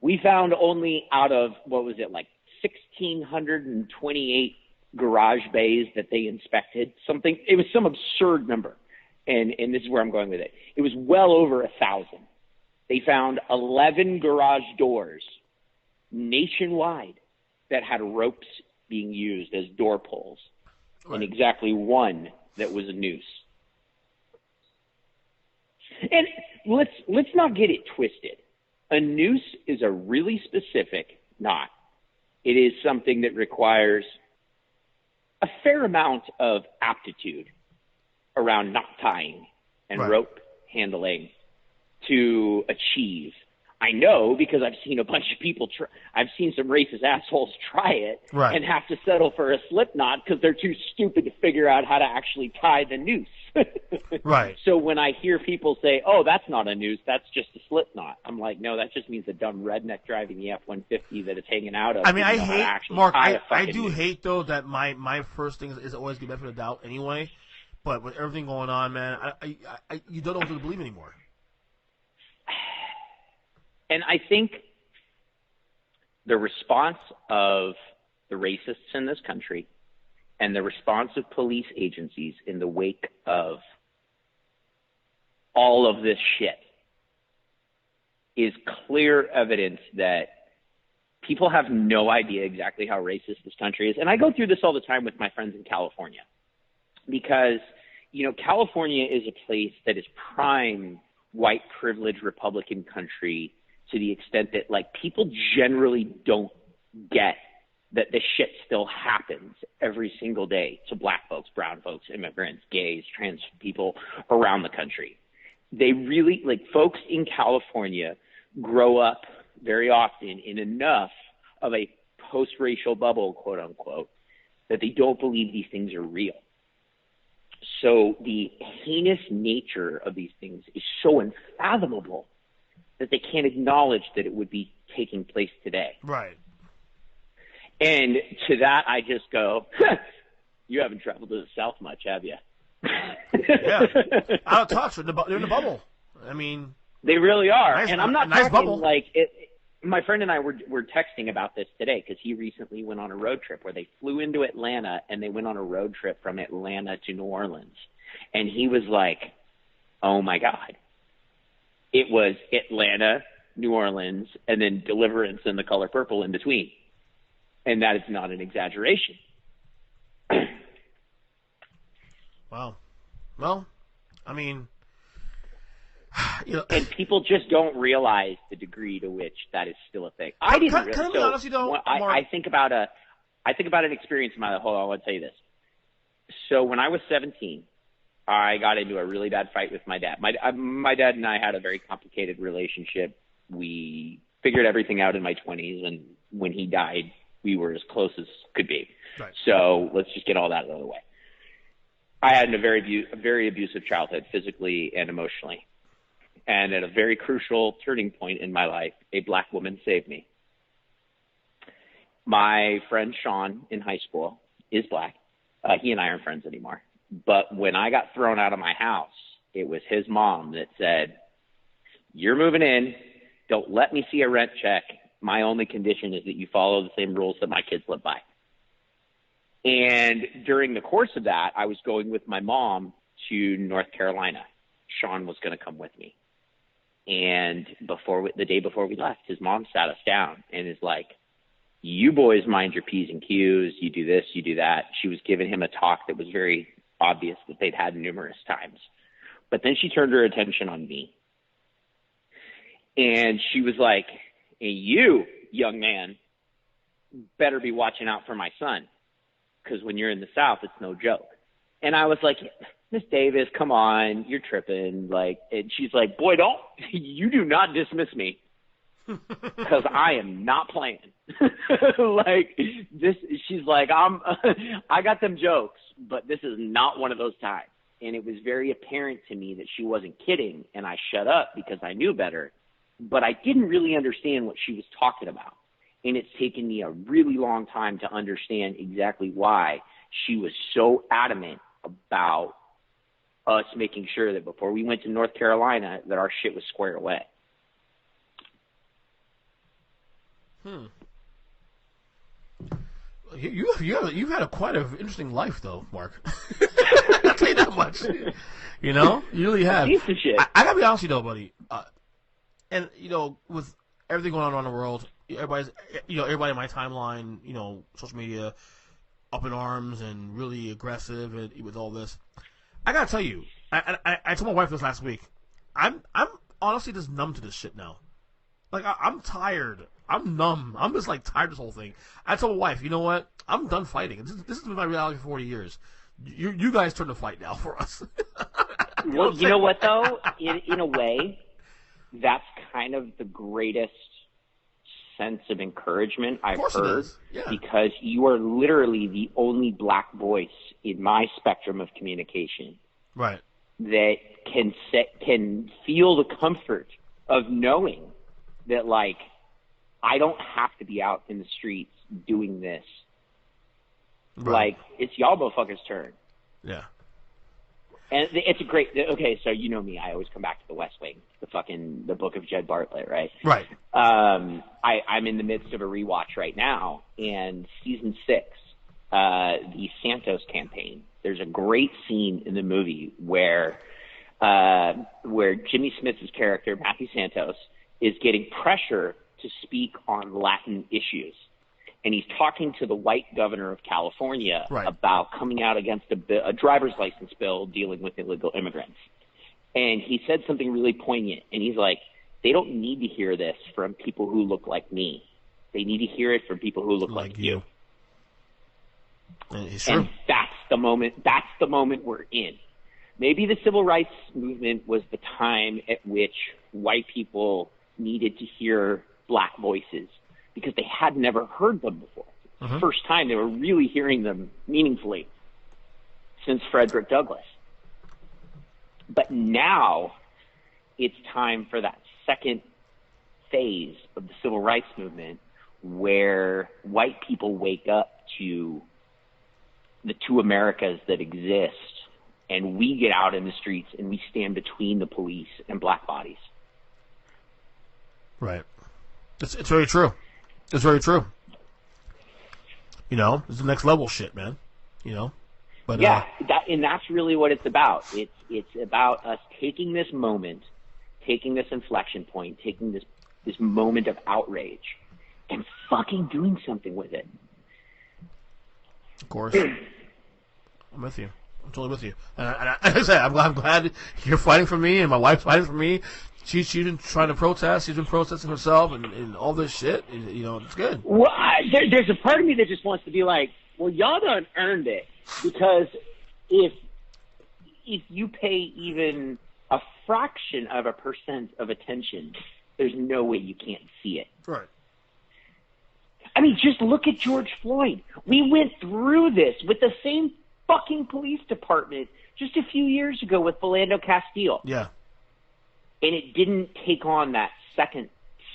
We found only out of, 1,628 garage bays that they inspected, it was some absurd number. And this is where I'm going with it. It was well over 1,000. They found 11 garage doors nationwide that had ropes being used as door pulls, and exactly one that was a noose. And let's not get it twisted. A noose is a really specific knot. It is something that requires a fair amount of aptitude around knot tying and Right. rope handling to achieve. I know because I've seen a bunch of people I've seen some racist assholes try it Right. and have to settle for a slip knot because they're too stupid to figure out how to actually tie the noose. Right. So when I hear people say, "Oh, that's not a noose, that's just a slip knot," I'm like, "No, that just means a dumb redneck driving the F-150 that it's hanging out of." I mean, I doesn't know how to hate, actually Mark, tie a I fucking do noose. hate, though, that my first thing is always give benefit of the doubt anyway. But with everything going on, man, you don't know what to believe anymore. And I think the response of the racists in this country and the response of police agencies in the wake of all of this shit is clear evidence that people have no idea exactly how racist this country is. And I go through this all the time with my friends in California because, you know, California is a place that is prime white privileged Republican country to the extent that, like, people generally don't get that this shit still happens every single day to black folks, brown folks, immigrants, gays, trans people around the country. They really, like, folks in California grow up very often in enough of a post-racial bubble, quote unquote, that they don't believe these things are real. So the heinous nature of these things is so unfathomable that they can't acknowledge that it would be taking place today. Right. And to that, I just go, you haven't traveled to the South much, have you? Yeah. Out of touch. They're in the bubble. I mean, they really are. Nice, and I'm not nice talking bubble. like it. My friend and I were texting about this today because he recently went on a road trip where they flew into Atlanta and they went on a road trip from Atlanta to New Orleans. And he was like, oh, my God. It was Atlanta, New Orleans, and then Deliverance and The Color Purple in between. And that is not an exaggeration. Wow. Well, I mean, you know, and people just don't realize the degree to which that is still a thing. I didn't. Can I be honest, you know, I think about an experience in my life. Hold on, I want to tell you this. So when I was 17, I got into a really bad fight with my dad. My dad and I had a very complicated relationship. We figured everything out in my 20s, and when he died, we were as close as could be. Right. So let's just get all that out of the way. I had a very abusive childhood, physically and emotionally. And at a very crucial turning point in my life, a black woman saved me. My friend Sean in high school is black. He and I aren't friends anymore. But when I got thrown out of my house, it was his mom that said, "You're moving in. Don't let me see a rent check. My only condition is that you follow the same rules that my kids live by." And during the course of that, I was going with my mom to North Carolina. Sean was going to come with me. And the day before we left, his mom sat us down and is like, "You boys mind your P's and Q's. You do this, you do that." She was giving him a talk that was very obvious that they'd had numerous times. But then she turned her attention on me. And she was like, "Hey, you, young man, better be watching out for my son. Because when you're in the South, it's no joke." And I was like, "Miss Davis, come on, you're tripping." And she's like, "Boy, you do not dismiss me. Because I am not playing." She's like, I got them jokes, but this is not one of those times. And it was very apparent to me that she wasn't kidding, and I shut up because I knew better. But I didn't really understand what she was talking about. And it's taken me a really long time to understand exactly why she was so adamant about us making sure that before we went to North Carolina that our shit was squared away. You've had quite an interesting life, though, Mark. I'll tell you that much. You know, you really have. Piece of shit. I gotta be honest with you, though, buddy. And you know, with everything going on around the world, everybody in my timeline, you know, social media, up in arms and really aggressive and with all this. I gotta tell you, I told my wife this last week. I'm honestly just numb to this shit now. Like I'm tired. I'm numb. I'm just like tired of this whole thing. I told my wife, you know what? I'm done fighting. This has been my reality for 40 years. You guys turn to fight now for us. Well, you know what though? In a way, that's kind of the greatest sense of encouragement I've heard, because you are literally the only black voice in my spectrum of communication, right, that can feel the comfort of knowing that, like, I don't have to be out in the streets doing this. Right. Like, it's y'all motherfuckers' turn. Yeah. And it's a great, okay, so you know me, I always come back to the West Wing, the book of Jed Bartlett, right? Right. I'm in the midst of a rewatch right now, and season 6, the Santos campaign, there's a great scene in the movie where Jimmy Smith's character, Matthew Santos, is getting pressure to speak on Latin issues. And he's talking to the white governor of California about coming out against a driver's license bill dealing with illegal immigrants. And he said something really poignant. And he's like, they don't need to hear this from people who look like me. They need to hear it from people who look like you. And that's the moment we're in. Maybe the civil rights movement was the time at which white people needed to hear black voices, because they had never heard them before. The first time they were really hearing them meaningfully since Frederick Douglass. But now it's time for that second phase of the civil rights movement, where white people wake up to the two Americas that exist, and we get out in the streets and we stand between the police and black bodies. Right. It's very true. It's very true. You know, it's the next level shit, man. You know, but that's really what it's about. It's about us taking this moment, taking this inflection point, taking this moment of outrage, and fucking doing something with it. Of course, I'm with you. I'm totally with you. And like I said, I'm glad you're fighting for me, and my wife's fighting for me. She's been trying to protest. She's been protesting herself and all this shit. You know, it's good. Well, there's a part of me that just wants to be like, well, y'all done earned it, because if you pay even a fraction of a % of attention, there's no way you can't see it. Right. I mean, just look at George Floyd. We went through this with the same fucking police department just a few years ago with Philando Castile. Yeah. And it didn't take on that second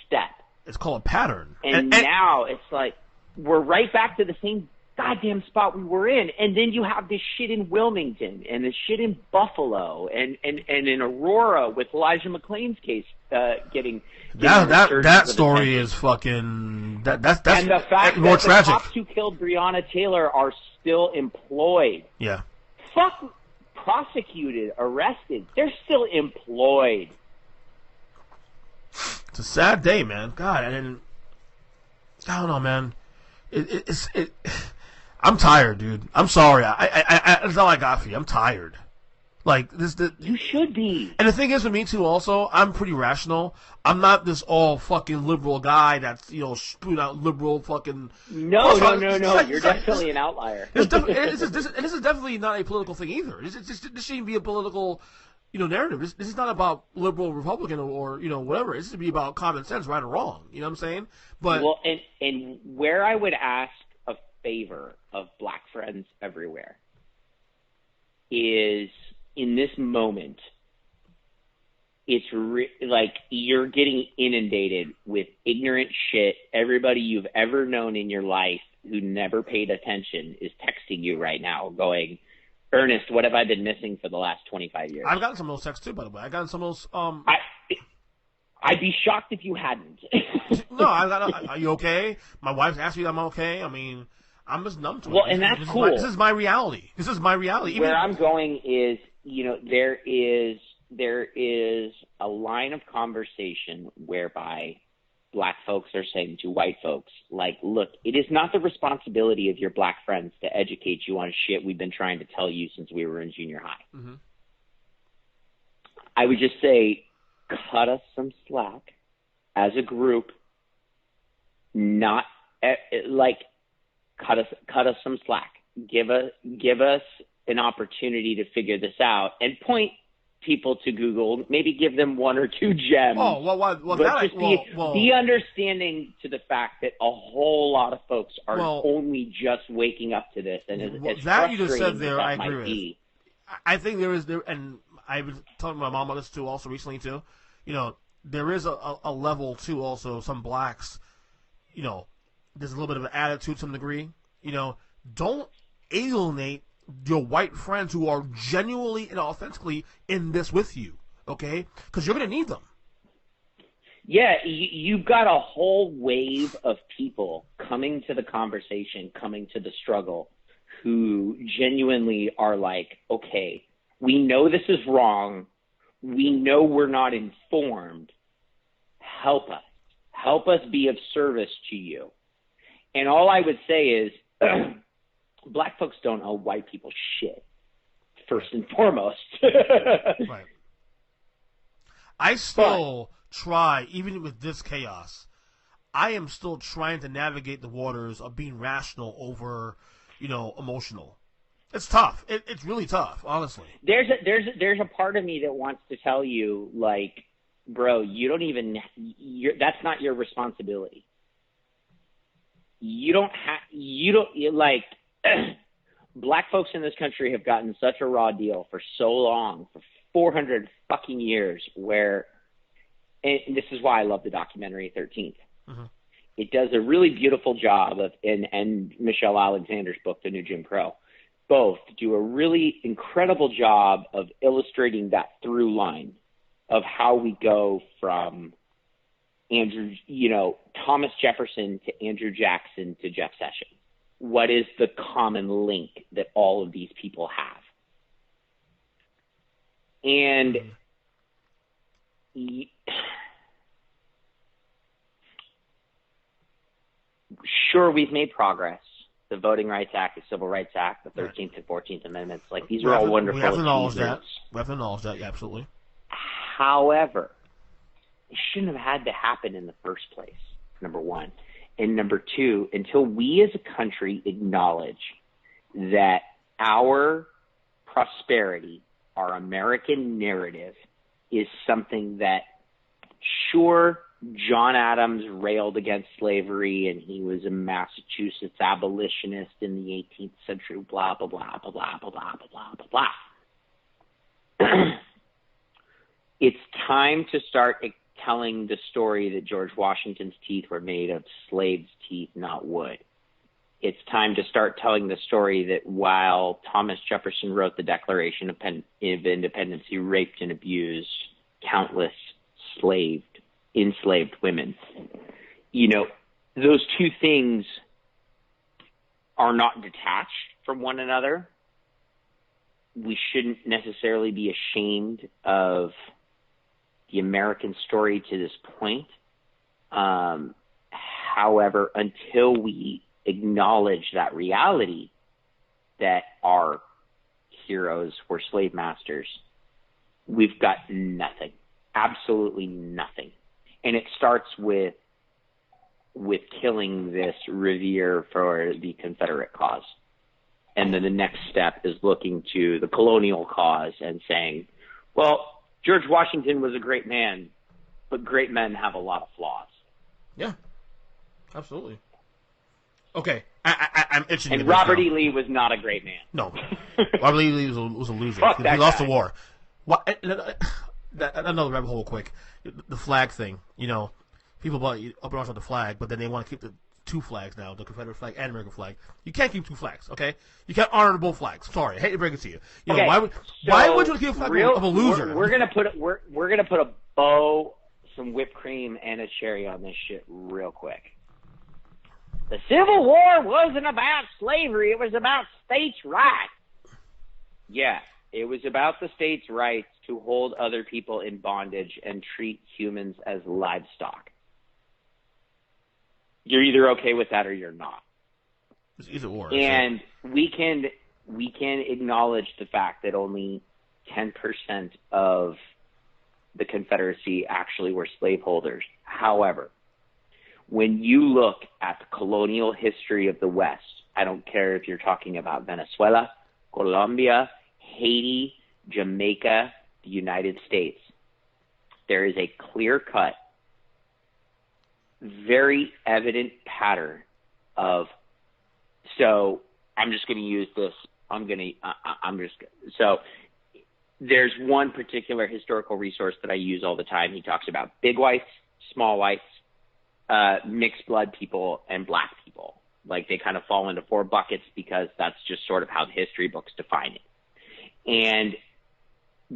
step. It's called a pattern. And now it's like we're right back to the same goddamn spot we were in. And then you have this shit in Wilmington and this shit in Buffalo and in Aurora with Elijah McClain's case getting that story is fucking that's and the fact more that tragic. The cops who killed Breonna Taylor are still employed. Yeah. Fuck, prosecuted, arrested. They're still employed. It's a sad day, man. God, and I don't know, man. I'm tired, dude. I'm sorry. I that's all I got for you. I'm tired. Like this. You should be. And the thing is, with me too. Also, I'm pretty rational. I'm not this all fucking liberal guy that's spewing out liberal fucking. No. You're definitely an outlier. This is definitely not a political thing either. This shouldn't be a political. Narrative. This is not about liberal, Republican, or whatever. This should be about common sense, right or wrong. You know what I'm saying? But and where I would ask a favor of black friends everywhere is in this moment. It's like you're getting inundated with ignorant shit. Everybody you've ever known in your life who never paid attention is texting you right now, going, Ernest, what have I been missing for the last 25 years? I've gotten some of those texts too, by the way. I got some of those. I'd be shocked if you hadn't. No, are you okay? My wife's asked me if I'm okay. I mean, I'm just numb to it. Well, and that's cool. This is my reality. Where I'm going is, there is a line of conversation whereby black folks are saying to white folks, like, look, it is not the responsibility of your black friends to educate you on shit we've been trying to tell you since we were in junior high. Mm-hmm. I would just say, cut us some slack as a group, not cut us some slack. Give us an opportunity to figure this out and point people to Google, maybe give them one or two gems. Oh, well, but just be understanding to the fact that a whole lot of folks are only just waking up to this, and as that you just said there, that I agree with. be. I think there is, and I've been talking to my mom about this too, also recently too. You know, there is a level too. Also, some blacks, you know, there's a little bit of an attitude to some degree. You know, don't alienate your white friends who are genuinely and authentically in this with you, okay? Because you're going to need them. Yeah, you've got a whole wave of people coming to the conversation, coming to the struggle, who genuinely are like, okay, we know this is wrong. We know we're not informed. Help us. Help us be of service to you. And all I would say is, black folks don't owe white people shit, first and foremost. Right. I still try, even with this chaos, I am still trying to navigate the waters of being rational over, you know, emotional. It's tough. It's really tough, honestly. There's a part of me that wants to tell you, like, bro, you don't even, that's not your responsibility. Black folks in this country have gotten such a raw deal for so long, for 400 fucking years, where, and this is why I love the documentary 13th. Mm-hmm. It does a really beautiful job of, and Michelle Alexander's book, The New Jim Crow, both do a really incredible job of illustrating that through line of how we go from Thomas Jefferson to Andrew Jackson to Jeff Sessions. What is the common link that all of these people have? And sure, we've made progress. The Voting Rights Act, the Civil Rights Act, the 13th and 14th Amendments, like these are all wonderful. We have to acknowledge that. We have to acknowledge that, yeah, absolutely. However, it shouldn't have had to happen in the first place, number one. And number two, until we as a country acknowledge that our prosperity, our American narrative, is something that, sure, John Adams railed against slavery and he was a Massachusetts abolitionist in the 18th century, blah, blah, blah, blah, blah, blah, blah, blah, blah, blah. It's time to start telling the story that George Washington's teeth were made of slaves' teeth, not wood. It's time to start telling the story that while Thomas Jefferson wrote the Declaration of Independence, he raped and abused countless enslaved women. You know, those two things are not detached from one another. We shouldn't necessarily be ashamed of the American story to this point. However, until we acknowledge that reality, that our heroes were slave masters, we've got nothing, absolutely nothing. And it starts with killing this revere for the Confederate cause. And then the next step is looking to the colonial cause and saying, well, George Washington was a great man, but great men have a lot of flaws. Yeah, absolutely. Okay, I'm itching. And Robert E. Lee was not a great man. No, Robert E. Lee was a loser. Fuck he lost guy. the war. Another rabbit hole, quick. The flag thing. You know, people up and on the flag, but then they want to keep the two flags now, the Confederate flag and American flag. You can't keep two flags, okay? You can't honor both flags. Sorry, I hate to break it to you. You know, why would you keep a flag of a loser? We're gonna put a bow, some whipped cream, and a cherry on this shit real quick. The Civil War wasn't about slavery; it was about states' rights. Yeah, it was about the states' rights to hold other people in bondage and treat humans as livestock. You're either okay with that or you're not. It's either or. And we can acknowledge the fact that only 10% of the Confederacy actually were slaveholders. However, when you look at the colonial history of the West, I don't care if you're talking about Venezuela, Colombia, Haiti, Jamaica, the United States, there is a clear-cut, very evident pattern of, so I'm just going to use this. So there's one particular historical resource that I use all the time. He talks about big whites, small whites, mixed blood people, and black people. Like, they kind of fall into 4 buckets because that's just sort of how the history books define it. And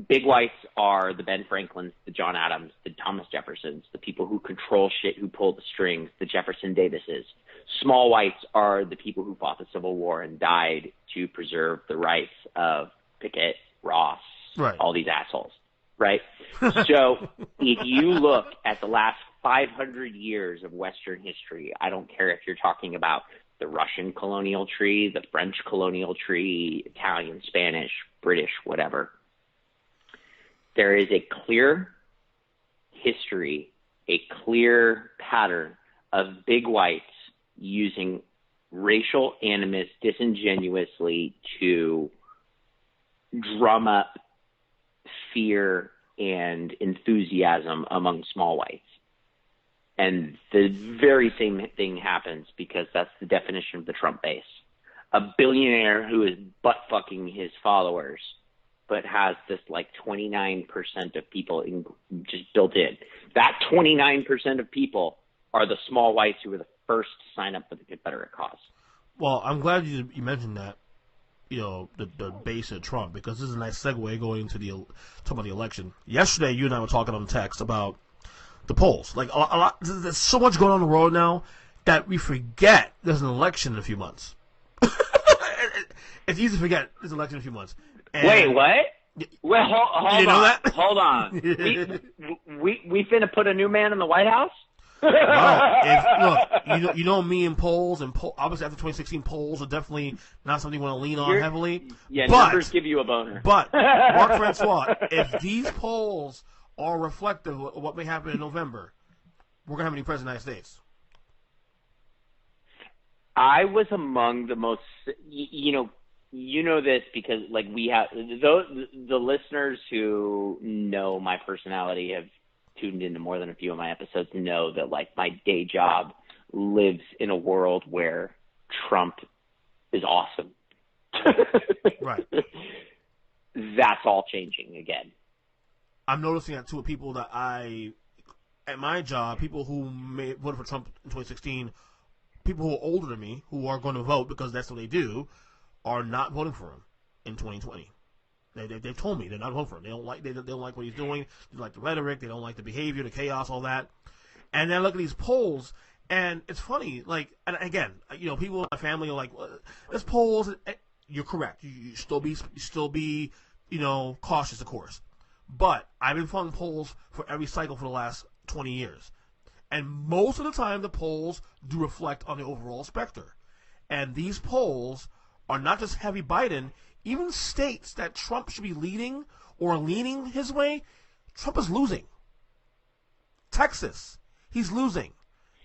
big whites are the Ben Franklins, the John Adams, the Thomas Jeffersons, the people who control shit, who pull the strings, the Jefferson Davises. Small whites are the people who fought the Civil War and died to preserve the rights of Pickett, Ross, right, all these assholes, right? So if you look at the last 500 years of Western history, I don't care if you're talking about the Russian colonial tree, the French colonial tree, Italian, Spanish, British, whatever, there is a clear history, a clear pattern of big whites using racial animus disingenuously to drum up fear and enthusiasm among small whites. And the very same thing happens because that's the definition of the Trump base. A billionaire who is butt-fucking his followers, but has this, like, 29% of people just built in. That 29% of people are the small whites who were the first to sign up for the Confederate cause. Well, I'm glad you mentioned that, the base of Trump, because this is a nice segue going to talk about the election. Yesterday, you and I were talking on text about the polls. Like, a lot, there's so much going on in the world now that we forget there's an election in a few months. It's easy to forget there's an election in a few months. And wait, what? Well, hold on. Know that? Hold on. we finna put a new man in the White House? Look, you know me and polls, and obviously after 2016, polls are definitely not something you want to lean on heavily. Yeah, but, numbers give you a boner. But, Marc Francois, if these polls are reflective of what may happen in November, we're going to have a new president of the United States. I was among the most, you know this because, like, we have the listeners who know my personality have tuned into more than a few of my episodes know that, like, my day job lives in a world where Trump is awesome. Right. That's all changing again. I'm noticing that too with people that at my job, people who voted for Trump in 2016, people who are older than me, who are going to vote because that's what they do, are not voting for him in 2020. They've told me they're not voting for him. They don't like what he's doing. They don't like the rhetoric. They don't like the behavior, the chaos, all that. And then I look at these polls, and it's funny. Like, and again, people in my family are like, well, "There's polls." You're correct. You still be, cautious, of course. But I've been following polls for every cycle for the last 20 years, and most of the time the polls do reflect on the overall specter. And these polls are not just heavy Biden. Even states that Trump should be leading or leaning his way, Trump is losing. Texas, he's losing.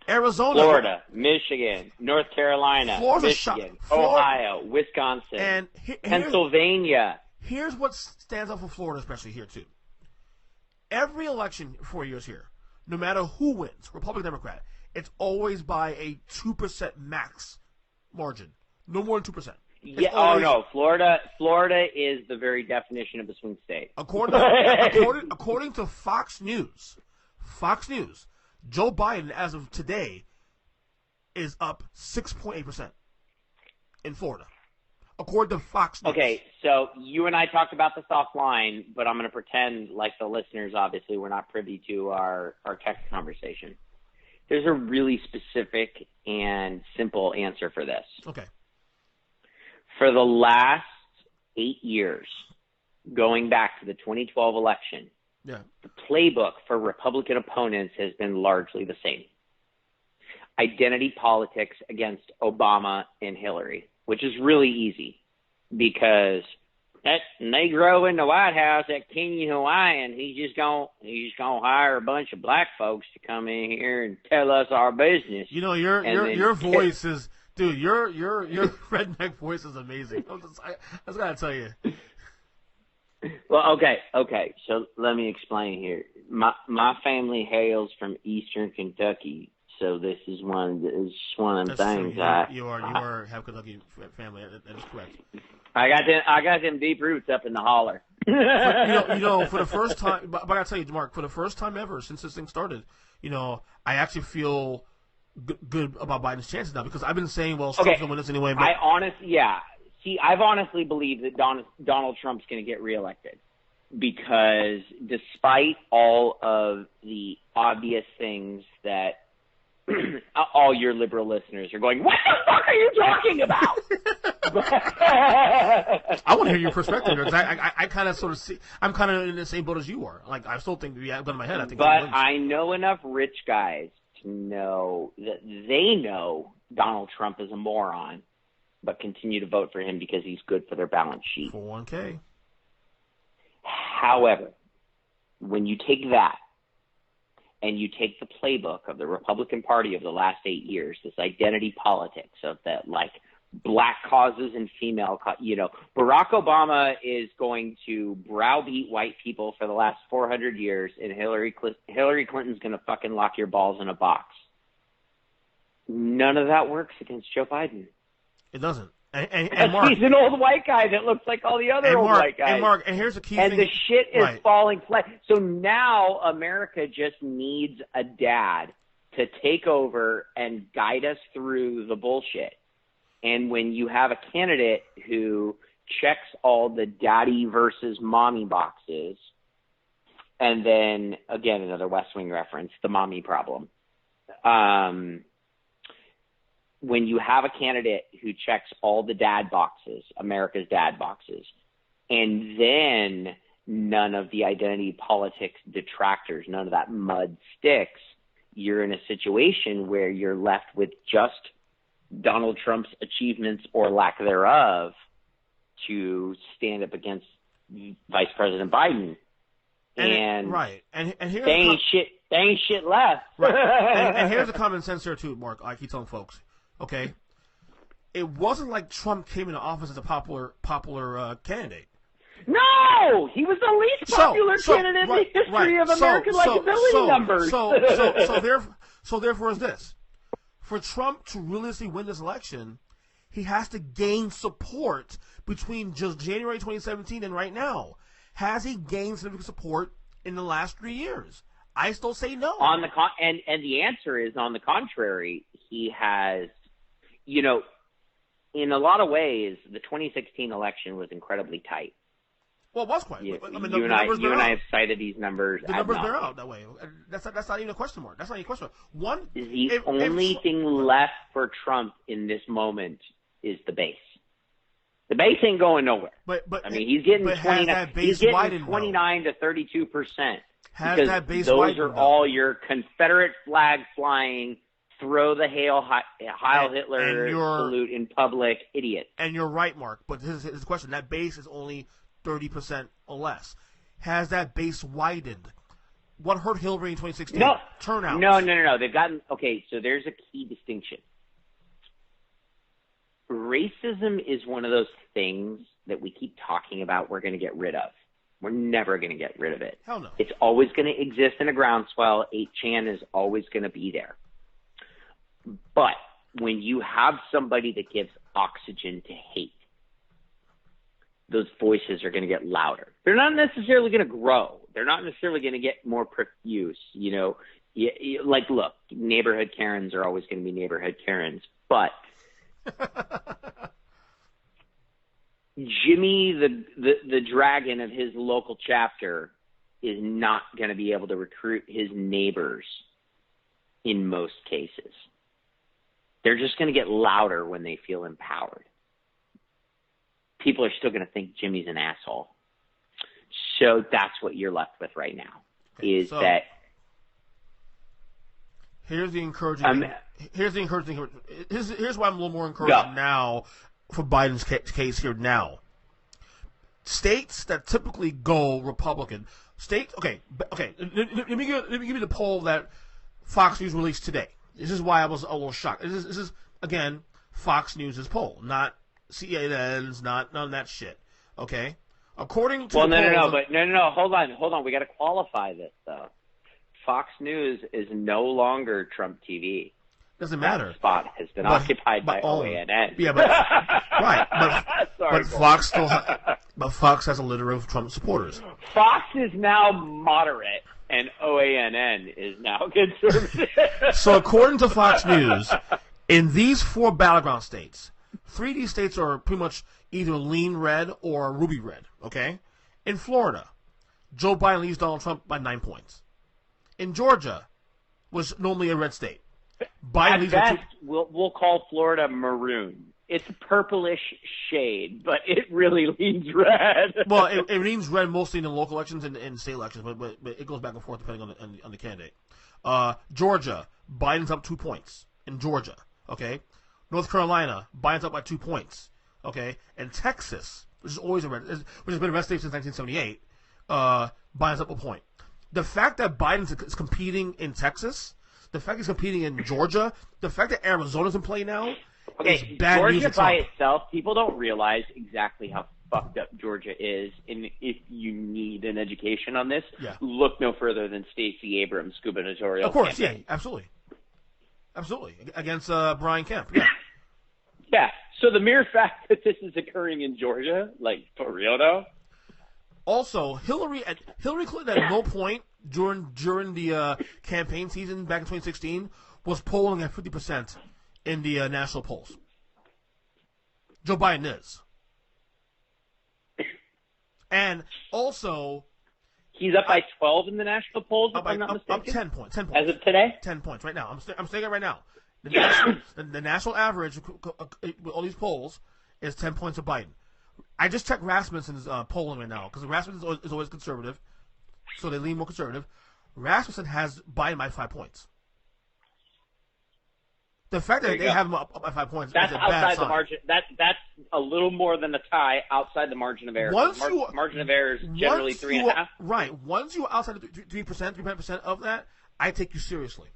Arizona, Florida, Michigan, North Carolina, Michigan, Ohio, Wisconsin, and Pennsylvania. Here's what stands out for Florida, especially here too. Every election 4 years here, no matter who wins, Republican, Democrat, it's always by a 2% max margin, no more than 2%. Yeah. Oh no, Florida is the very definition of a swing state. According to Fox News, Joe Biden, as of today, is up 6.8% in Florida, according to Fox News. Okay, so you and I talked about this offline, but I'm going to pretend like the listeners obviously were not privy to our text conversation. There's a really specific and simple answer for this. Okay. For the last 8 years, going back to the 2012 election, the playbook for Republican opponents has been largely the same. Identity politics against Obama and Hillary, which is really easy because that Negro in the White House, that Kenyan Hawaiian, he's just gonna hire a bunch of black folks to come in here and tell us our business. Your voice is. Dude, your redneck voice is amazing. I just gotta tell you. Well, okay. So let me explain here. My family hails from Eastern Kentucky, so this is one of them That's things. true. You have Kentucky family. That is correct. I got them deep roots up in the holler. For the first time, but I gotta tell you, Mark, for the first time ever since this thing started, I actually feel good about Biden's chances now, because I've been saying, well, Trump's gonna win this anyway. But I've honestly believed that Donald Trump's going to get reelected, because despite all of the obvious things that all your liberal listeners are going, what the fuck are you talking about? I want to hear your perspective, because I kind of sort of see, I'm kind of in the same boat as you are. Like, I still think, gun in my head, I think. But I know enough rich guys to know that they know Donald Trump is a moron, but continue to vote for him because he's good for their balance sheet. 401k. However, when you take that and you take the playbook of the Republican Party of the last 8 years, this identity politics of that, like, black causes and female, Barack Obama is going to browbeat white people for the last 400 years, and Hillary Clinton's going to fucking lock your balls in a box. None of that works against Joe Biden. It doesn't. And Mark, he's an old white guy that looks like all the other old white guys. And Mark, and here's the key thing. And the shit is falling flat. So now America just needs a dad to take over and guide us through the bullshit. And when you have a candidate who checks all the daddy versus mommy boxes, and then, again, another West Wing reference, the mommy problem. When you have a candidate who checks all the dad boxes, America's dad boxes, and then none of the identity politics detractors, none of that mud sticks, you're in a situation where you're left with just Donald Trump's achievements or lack thereof to stand up against Vice President Biden. And here's they ain't shit left. Right. and here's the common sense here too, Mark. I keep telling folks. Okay, it wasn't like Trump came into office as a popular candidate. No, he was the least popular candidate in the history of American likability numbers. So therefore, is this: for Trump to realistically win this election, he has to gain support between just January 2017 and right now. Has he gained significant support in the last 3 years? I still say no. And the answer is, on the contrary, he has. In a lot of ways, the 2016 election was incredibly tight. Well, it was quite. You and I have cited these numbers. The numbers bear out that way. That's not even a question mark. That's not even a question mark. The only thing left for Trump in this moment is the base. The base ain't going nowhere. He's getting 29 to 32%. Has that base those widened, are all your Confederate flag flying, throw the Heil Hitler salute in public idiots. And you're right, Mark. But this is the question. That base is only 30% or less. Has that base widened? What hurt Hillary in 2016? No. Turnout. No. They've gotten – okay, so there's a key distinction. Racism is one of those things that we keep talking about we're going to get rid of. We're never going to get rid of it. Hell no. It's always going to exist in a groundswell. 8chan is always going to be there. But when you have somebody that gives oxygen to hate, those voices are going to get louder. They're not necessarily going to grow. They're not necessarily going to get more profuse. Look, neighborhood Karens are always going to be neighborhood Karens. But Jimmy, the dragon of his local chapter, is not going to be able to recruit his neighbors in most cases. They're just going to get louder when they feel empowered. People are still going to think Jimmy's an asshole. So that's what you're left with right now. Here's the encouraging. Here's why I'm a little more encouraged now for Biden's case here now. States that typically go Republican. Okay. Let me give you the poll that Fox News released today. This is why I was a little shocked. This is again Fox News' poll, not CNN's, not none of that shit. Okay, According to Well, the polls, no. Hold on. We got to qualify this though. Fox News is no longer Trump TV. Doesn't matter. That spot has been occupied by OANN. Yeah, but right, Sorry, but Fox but Fox has a litter of Trump supporters. Fox is now moderate, and OANN is now conservative. So according to Fox News, in these 4 battleground states, 3 of these states are pretty much either lean red or ruby red. Okay, in Florida, Joe Biden leads Donald Trump by 9 points. In Georgia, was normally a red state, Biden leads at best, we'll call Florida maroon. It's a purplish shade, but it really leans red. Well, it leans red mostly in the local elections and state elections, but it goes back and forth depending on the candidate. Georgia, Biden's up 2 points in Georgia. Okay, North Carolina, Biden's up by 2 points. Okay, and Texas, which is always which has been a red state since 1978, Biden's up a point. The fact that Biden is competing in Texas, the fact he's competing in Georgia, the fact that Arizona's in play now, is bad news Georgia for Trump. by itself, people don't realize exactly how fucked up Georgia is. And if you need an education on this, look no further than Stacey Abrams' gubernatorial Of course, campaign. yeah, absolutely, against Brian Kemp, yeah. Yeah. So the mere fact that this is occurring in Georgia, like for real though. Also, Hillary Clinton at no point during the campaign season back in 2016 was polling at 50% in the national polls. Joe Biden is. And also, he's up by 12 in the national polls, if I'm not mistaken. Up 10 points. 10 points. As of today? 10 points right now. I'm saying it right now. The national average with all these polls is 10 points of Biden. I just checked Rasmussen's polling right now, because Rasmussen is always conservative, so they lean more conservative. Rasmussen has Biden by 5 points. The fact that they have him up by 5 points that's is a outside bad the sign. margin. That's a little more than a tie outside the margin of error. Margin of error is generally 3.5. Right. Once you're outside the 3% of that, I take you seriously.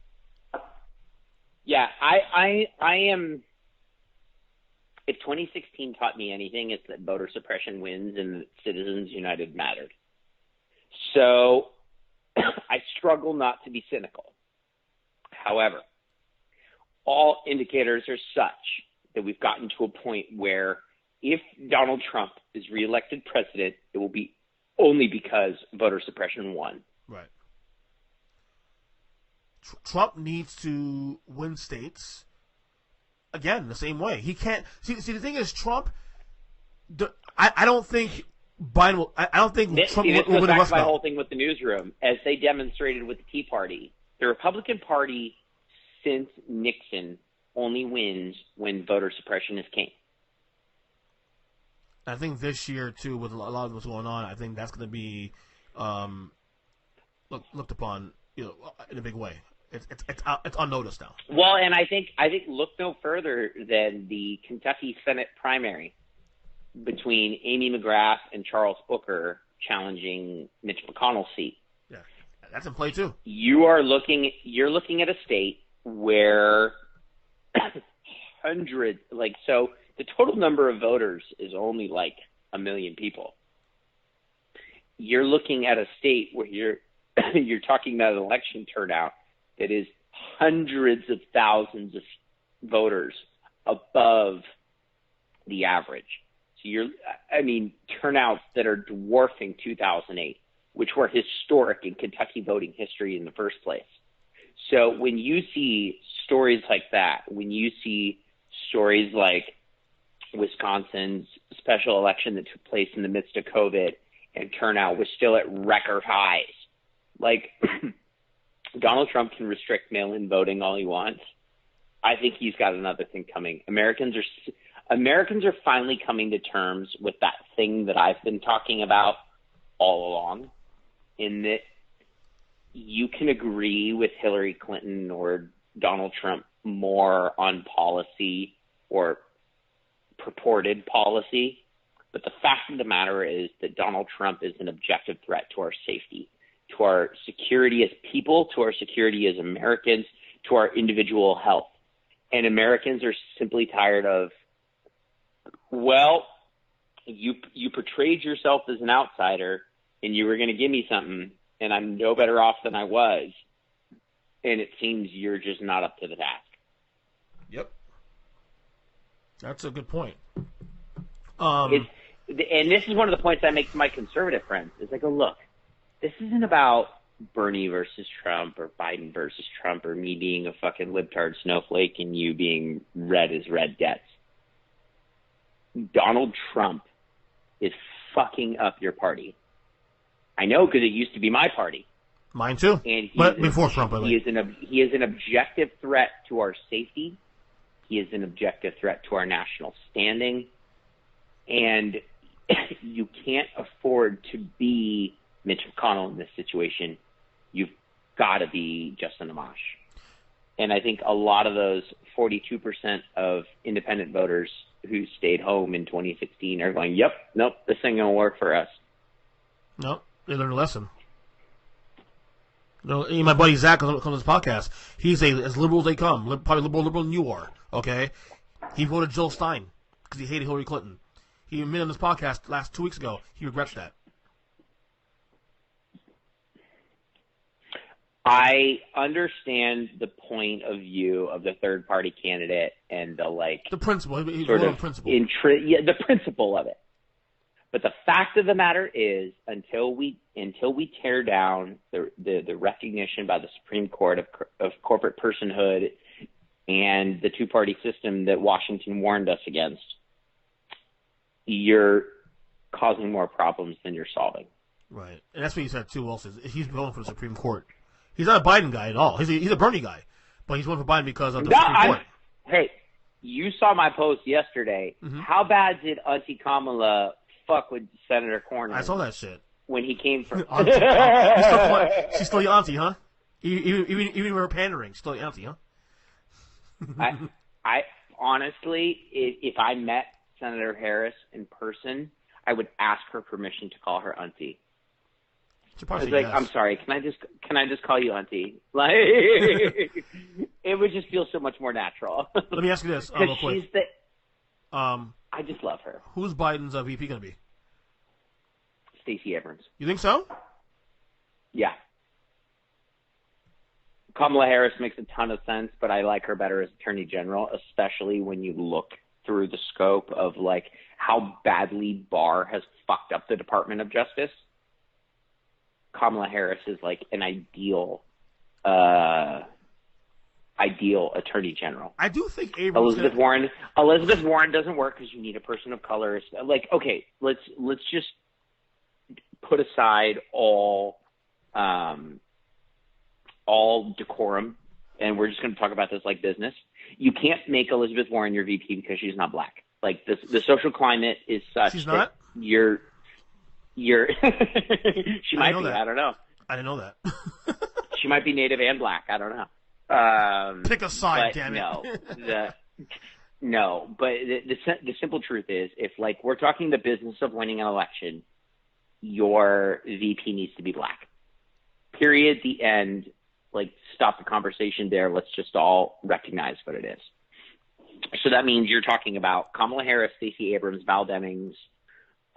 Yeah, I am. If 2016 taught me anything, it's that voter suppression wins and that Citizens United mattered. So I struggle not to be cynical. However, all indicators are such that we've gotten to a point where if Donald Trump is reelected president, it will be only because voter suppression won. Right. Trump needs to win states. Again, the same way. He can't see. The thing is, Trump. I don't think Biden will. I don't think Trump will win the Rust Belt. My whole thing with the newsroom, as they demonstrated with the Tea Party, the Republican Party since Nixon only wins when voter suppression is king. I think this year too, with a lot of what's going on, I think that's going to be looked upon, in a big way. It's unnoticed now. Well, and I think look no further than the Kentucky Senate primary between Amy McGrath and Charles Booker challenging Mitch McConnell's seat. Yeah, that's in play too. You're looking at a state where hundreds, so the total number of voters is only 1 million people. You're looking at a state where you're talking about an election turnout that is hundreds of thousands of voters above the average. So turnouts that are dwarfing 2008, which were historic in Kentucky voting history in the first place. So when you see stories like that, when you see stories like Wisconsin's special election that took place in the midst of COVID and turnout was still at record highs, Donald Trump can restrict mail-in voting all he wants. I think he's got another thing coming. Americans are finally coming to terms with that thing that I've been talking about all along, in that you can agree with Hillary Clinton or Donald Trump more on policy or purported policy, but the fact of the matter is that Donald Trump is an objective threat to our safety, to our security as people, to our security as Americans, to our individual health. And Americans are simply tired of, you portrayed yourself as an outsider, and you were going to give me something, and I'm no better off than I was, and it seems you're just not up to the task. Yep. That's a good point. And this is one of the points I make to my conservative friends. Is I go, look, this isn't about Bernie versus Trump or Biden versus Trump or me being a fucking libtard snowflake and you being red as red gets. Donald Trump is fucking up your party. I know because it used to be my party. Mine too. And but before Trump, he is an objective threat to our safety. He is an objective threat to our national standing. And you can't afford to be Mitch McConnell in this situation. You've got to be Justin Amash. And I think a lot of those 42% of independent voters who stayed home in 2016 are going, yep, nope, this ain't going to work for us. Nope, they learned a lesson. My buddy Zach on this podcast, he's as liberal as they come, probably liberal than you are, okay? He voted Jill Stein because he hated Hillary Clinton. He admitted on this podcast 2 weeks ago he regrets that. I understand the point of view of the third party candidate and the principle. He's sort of principle. The principle of it. But the fact of the matter is, until we tear down the recognition by the Supreme Court of corporate personhood and the two-party system that Washington warned us against, you're causing more problems than you're solving. Right, and that's what he said too. Also, he's going for the Supreme Court. He's not a Biden guy at all. He's a Bernie guy, but he's going for Biden because of the Supreme Court. Hey, you saw my post yesterday. Mm-hmm. How bad did Auntie Kamala fuck with Senator Cornyn? I saw that shit when he came from. She's still the auntie, huh? Even with her pandering, she's still the auntie, huh? I honestly, if I met Senator Harris in person, I would ask her permission to call her auntie. I was like, yes. I'm sorry, can I just call you auntie? Like, it would just feel so much more natural. Let me ask you this, real quick. She's I just love her. Who's Biden's VP going to be? Stacey Abrams. You think so? Yeah. Kamala Harris makes a ton of sense, but I like her better as Attorney General, especially when you look through the scope of how badly Barr has fucked up the Department of Justice. Kamala Harris is an ideal Attorney General. I do think Abrams Elizabeth Warren doesn't work because you need a person of color. Okay, let's just put aside all decorum, and we're just going to talk about this like business. You can't make Elizabeth Warren your VP because she's not black. The social climate is such she's not? That you're she might be. I don't know. I didn't know that. She might be Native and black. I don't know. Pick a side, damn it. No, but the simple truth is, if we're talking the business of winning an election, your VP needs to be black. Period. The end. Stop the conversation there. Let's just all recognize what it is. So that means you're talking about Kamala Harris, Stacey Abrams, Val Demings.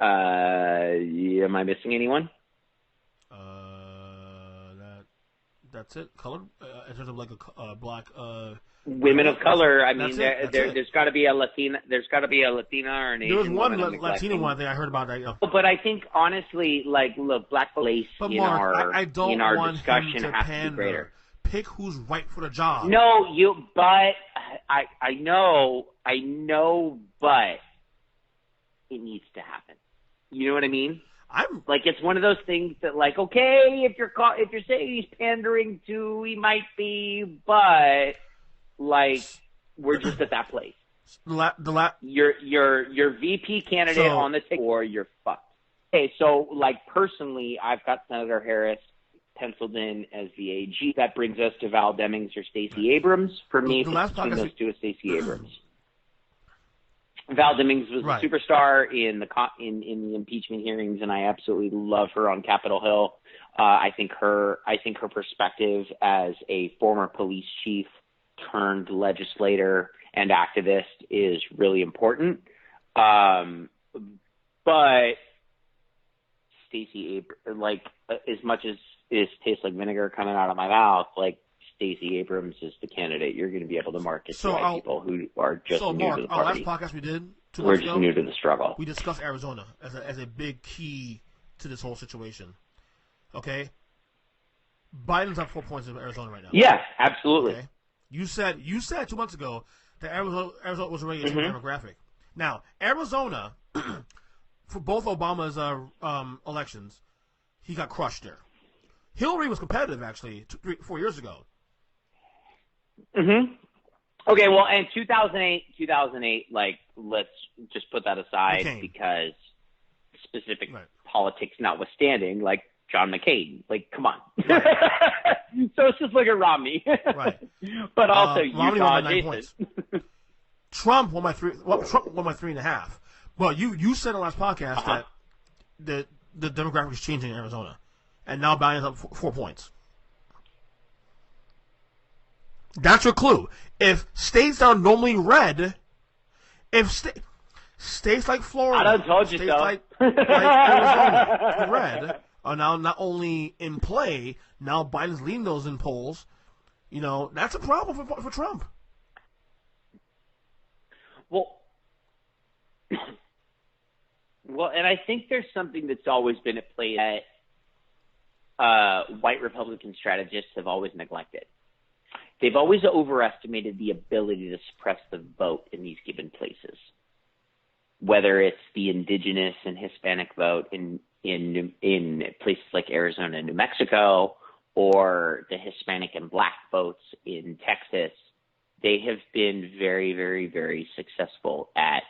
Am I missing anyone? That's it. Color in terms of a black. Women of color. I mean, there's got to be a Latina. There's got to be a Latina or an Asian. There was one Latina one thing I heard about that. But I think honestly, look, black police in our discussion has to be greater. Pick who's right for the job. No, but I know, but it needs to happen. You know what I mean? I'm it's one of those things that okay, if you're saying he's pandering to, he might be, but we're just at that place. Your VP candidate on the ticket, or you're fucked. Okay, so personally, I've got Senator Harris penciled in as the AG. That brings us to Val Demings or Stacey Abrams. For me, between those two is Stacey Abrams. Val Demings was a superstar in the impeachment hearings, and I absolutely love her on Capitol Hill. I think her perspective as a former police chief turned legislator and activist is really important. But Stacey Abrams, like, as much as it tastes like vinegar coming out of my mouth, like, Stacey Abrams is the candidate you're going to be able to market to people who are just new Mark, to the party. our last podcast we did 2 We're months just ago, new to the struggle. we discussed Arizona as a big key to this whole situation. Okay? Biden's up 4 points in Arizona right now. Yeah, absolutely. Okay? You said 2 months ago that Arizona was already a demographic. Now, Arizona, for both Obama's elections, he got crushed there. Hillary was competitive, actually, 4 years ago. Mm-hmm. Okay, well, and 2008, like, let's just put that aside because specific politics notwithstanding, like John McCain, like, come on. Right. So it's just like a Romney. Right. But also Romney Utah, won by 9 Jason. points. Trump won by 3. Well, Trump won by 3.5. Well, you said in the last podcast that the demographic is changing in Arizona, and now Biden's up 4 points. That's your clue. If states that are normally red, states like Florida, I done told you states so. like Arizona, red, are now not only in play, now Biden's leading those in polls. You know, that's a problem for Trump. Well, and I think there's something that's always been at play that white Republican strategists have always neglected. They've always overestimated the ability to suppress the vote in these given places, whether it's the indigenous and Hispanic vote in places like Arizona and New Mexico, or the Hispanic and black votes in Texas. They have been very, very, very successful at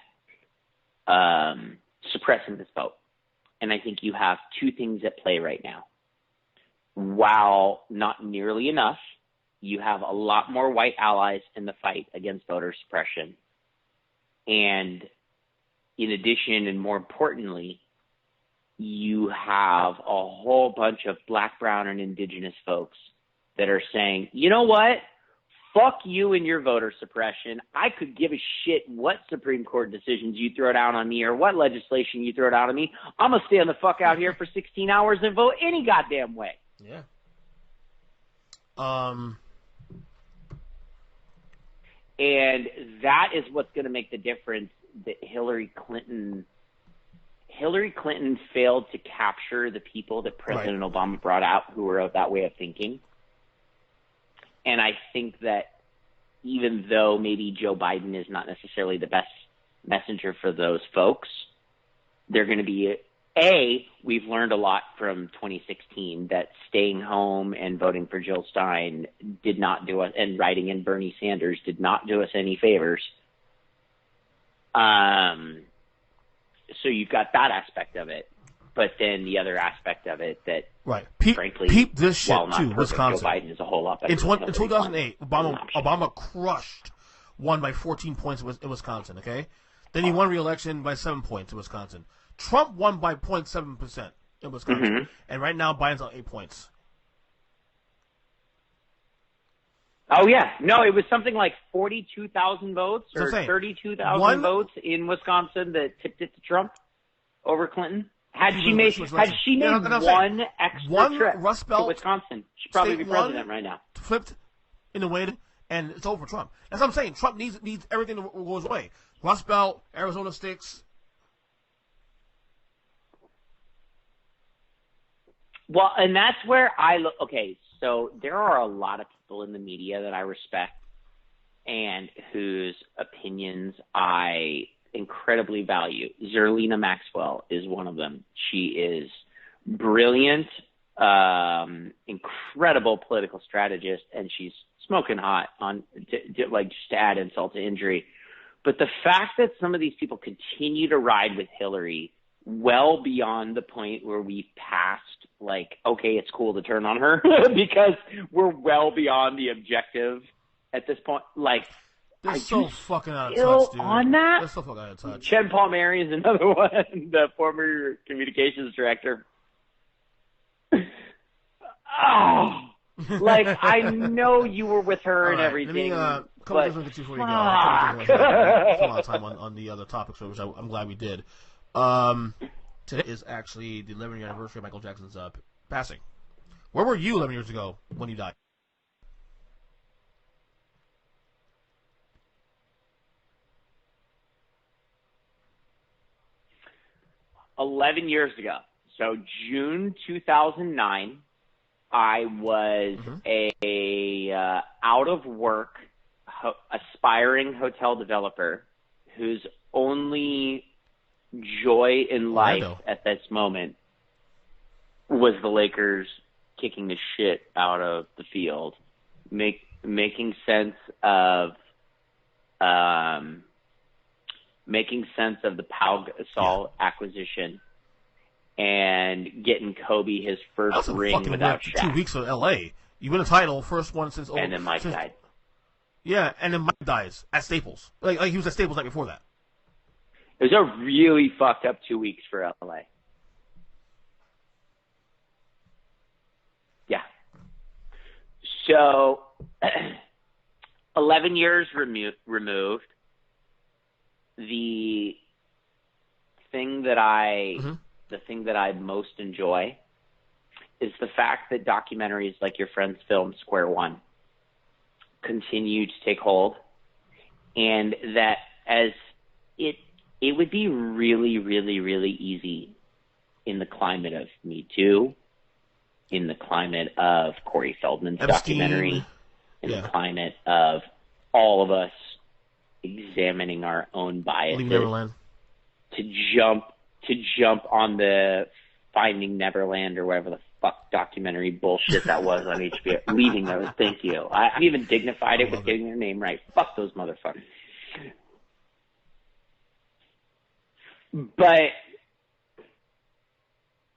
suppressing this vote. And I think you have two things at play right now. While not nearly enough, you have a lot more white allies in the fight against voter suppression. And in addition, and more importantly, you have a whole bunch of black, brown, and indigenous folks that are saying, you know what? Fuck you and your voter suppression. I could give a shit what Supreme Court decisions you throw down on me or what legislation you throw down on me. I'm going to stand the fuck out here for 16 hours and vote any goddamn way. Yeah. And that is what's going to make the difference that Hillary Clinton failed to capture the people that President Obama brought out who were of that way of thinking. And I think that even though maybe Joe Biden is not necessarily the best messenger for those folks, they're going to be we've learned a lot from 2016 that staying home and voting for Jill Stein did not do us, and writing in Bernie Sanders did not do us any favors. So you've got that aspect of it, but then the other aspect of it that, frankly, peep this shit while not too. perfect, Wisconsin. Joe Biden is a whole lot better. In 2008, Obama won by 14 points in Wisconsin. Okay, then he won re-election by 7 points in Wisconsin. Trump won by 0.7% in Wisconsin, and right now Biden's on 8 points. Oh, yeah. No, it was something like 42,000 votes or 32,000 votes in Wisconsin that tipped it to Trump over Clinton. Had she made one extra trip Rust to Belt Wisconsin, she'd probably be president right now. Flipped in a way, and it's over for Trump. That's what I'm saying. Trump needs everything to go his way. Rust Belt, Arizona sticks. Well, and that's where I look. Okay, so there are a lot of people in the media that I respect and whose opinions I incredibly value. Zerlina Maxwell is one of them. She is brilliant, incredible political strategist, and she's smoking hot just to add insult to injury. But the fact that some of these people continue to ride with Hillary well beyond the point where we've passed, like, okay, it's cool to turn on her because we're well beyond the objective at this point. Like, they're so fucking out of touch, dude. On that? They're so fucking out of touch. Chen Palmieri is another one, the former communications director. Oh, like, I know you were with her and everything. Let me, couple things before you go. Spend a lot of time on the other topics, which I'm glad we did. Today is actually the 11-year anniversary of Michael Jackson's passing. Where were you 11 years ago when he died? 11 years ago. So June 2009, I was a out of work, aspiring hotel developer whose only joy in life at this moment was the Lakers kicking the shit out of the field, making sense of the Pau Gasol acquisition and getting Kobe his first ring without Shaq. 2 weeks of L.A. You win a title, first one since. And then Mike died. Yeah, and then Mike dies at Staples. Like he was at Staples night before that. It was a really fucked up 2 weeks for L.A. Yeah. So, 11 years removed. The thing that I most enjoy is the fact that documentaries like your friend's film Square One continue to take hold, and that as it would be really, really, really easy in the climate of Me Too, in the climate of Corey Feldman's documentary, in the climate of all of us examining our own biases, to jump on the Finding Neverland or whatever the fuck documentary bullshit that was on HBO. Leaving those, thank you. I've even dignified it with getting their name right. Fuck those motherfuckers. But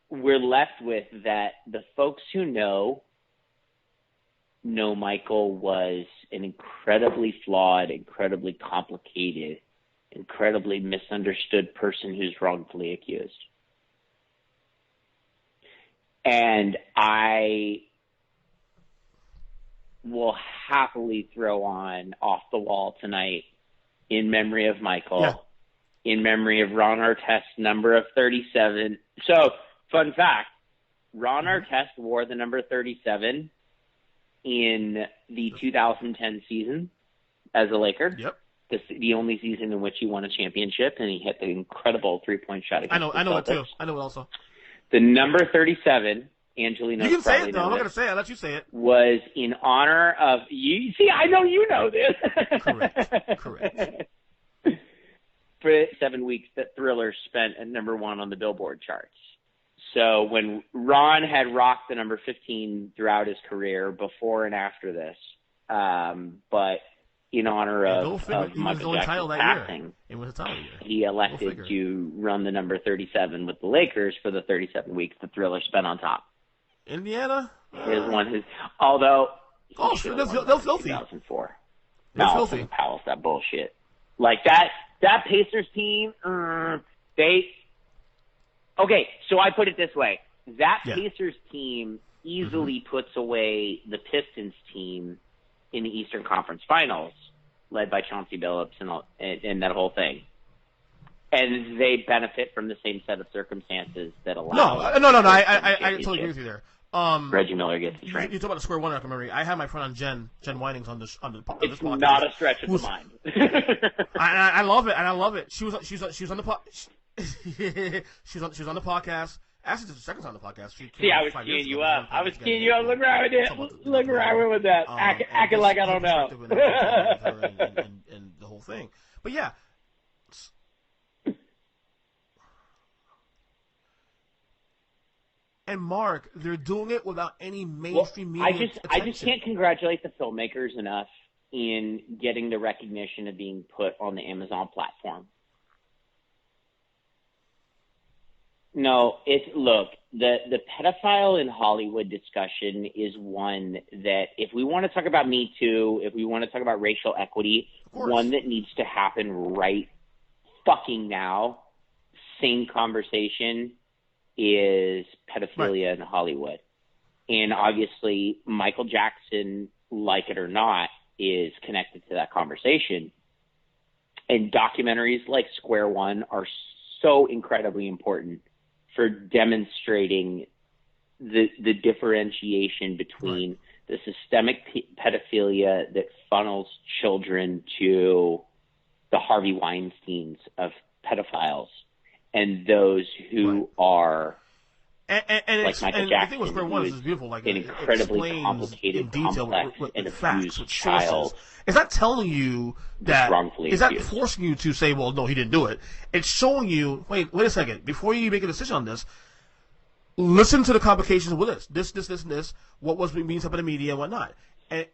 we're left with that the folks who know Michael was an incredibly flawed, incredibly complicated, incredibly misunderstood person who's wrongfully accused. And I will happily throw on Off the Wall tonight in memory of Michael, in memory of Ron Artest's number of 37. So, fun fact, Ron Artest wore the number 37 in the 2010 season as a Laker. Yep. The only season in which he won a championship, and he hit the incredible three-point shot against the Celtics. I know it too. I know it also. The number 37, Angelino. You can say it though. I'm not going to say it. I'll let you say it. Was in honor of you. See, I know you know this. Correct. For 7 weeks that Thriller spent at number 1 on the Billboard charts. So when Ron had rocked the number 15 throughout his career, before and after this, but in honor of Michael Jackson's passing, he elected to run the number 37 with the Lakers for the 37 weeks the Thriller spent on top. Indiana? Although they're filthy. 2004. They're filthy. Powell's that bullshit. Like that Pacers team, okay, so I put it this way. That Pacers team easily puts away the Pistons team in the Eastern Conference Finals, led by Chauncey Billups and that whole thing. And they benefit from the same set of circumstances that allow... No, I totally agree with you there. Reggie Miller gets the train. You talk about the Square One documentary. I have my friend on Jen Winings on this podcast. It's not a stretch of the mind. I love it. She was on the She was on the podcast. Actually, this is the second time on the podcast. I was keying you up. Look where I did. Look where I went with that. Acting like I don't know. And the whole thing. But yeah. And Mark, they're doing it without any mainstream media. I just can't congratulate the filmmakers enough in getting the recognition of being put on the Amazon platform. No, the pedophile in Hollywood discussion is one that if we want to talk about Me Too, if we want to talk about racial equity, one that needs to happen right fucking now, same conversation, is pedophilia in Hollywood. And obviously Michael Jackson, like it or not, is connected to that conversation. And documentaries like Square One are so incredibly important for demonstrating the differentiation between the systemic pedophilia that funnels children to the Harvey Weinsteins of pedophiles and those who are like Michael Jackson, the thing with Square One is beautiful, like an incredibly complicated, complex, and abused child. It's not telling you that. It's not forcing you to say, "Well, no, he didn't do it." It's showing you. Wait a second. Before you make a decision on this, listen to the complications with this, and this. What was being said by the media and whatnot, and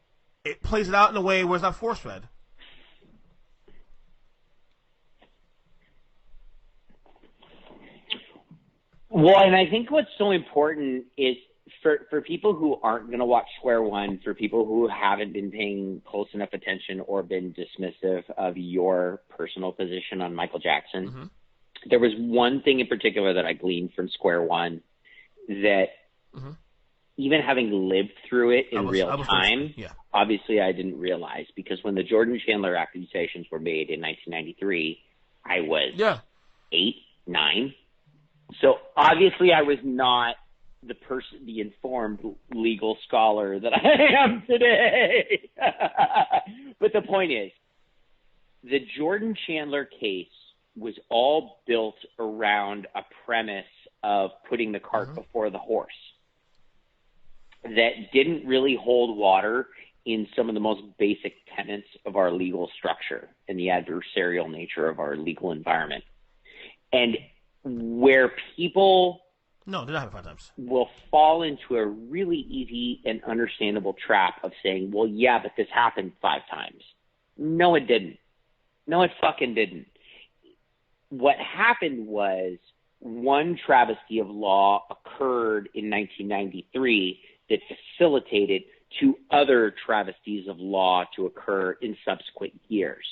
it plays it out in a way where it's not force fed. Well, and I think what's so important is for people who aren't going to watch Square One, for people who haven't been paying close enough attention or been dismissive of your personal position on Michael Jackson, there was one thing in particular that I gleaned from Square One that even having lived through it in real time, obviously I didn't realize, because when the Jordan Chandler accusations were made in 1993, I was 8, 9. So obviously I was not the informed legal scholar that I am today. But the point is, the Jordan Chandler case was all built around a premise of putting the cart before the horse that didn't really hold water in some of the most basic tenets of our legal structure and the adversarial nature of our legal environment. And where people will fall into a really easy and understandable trap of saying, well, yeah, but this happened 5 times. No, it didn't. No, it fucking didn't. What happened was one travesty of law occurred in 1993 that facilitated 2 other travesties of law to occur in subsequent years.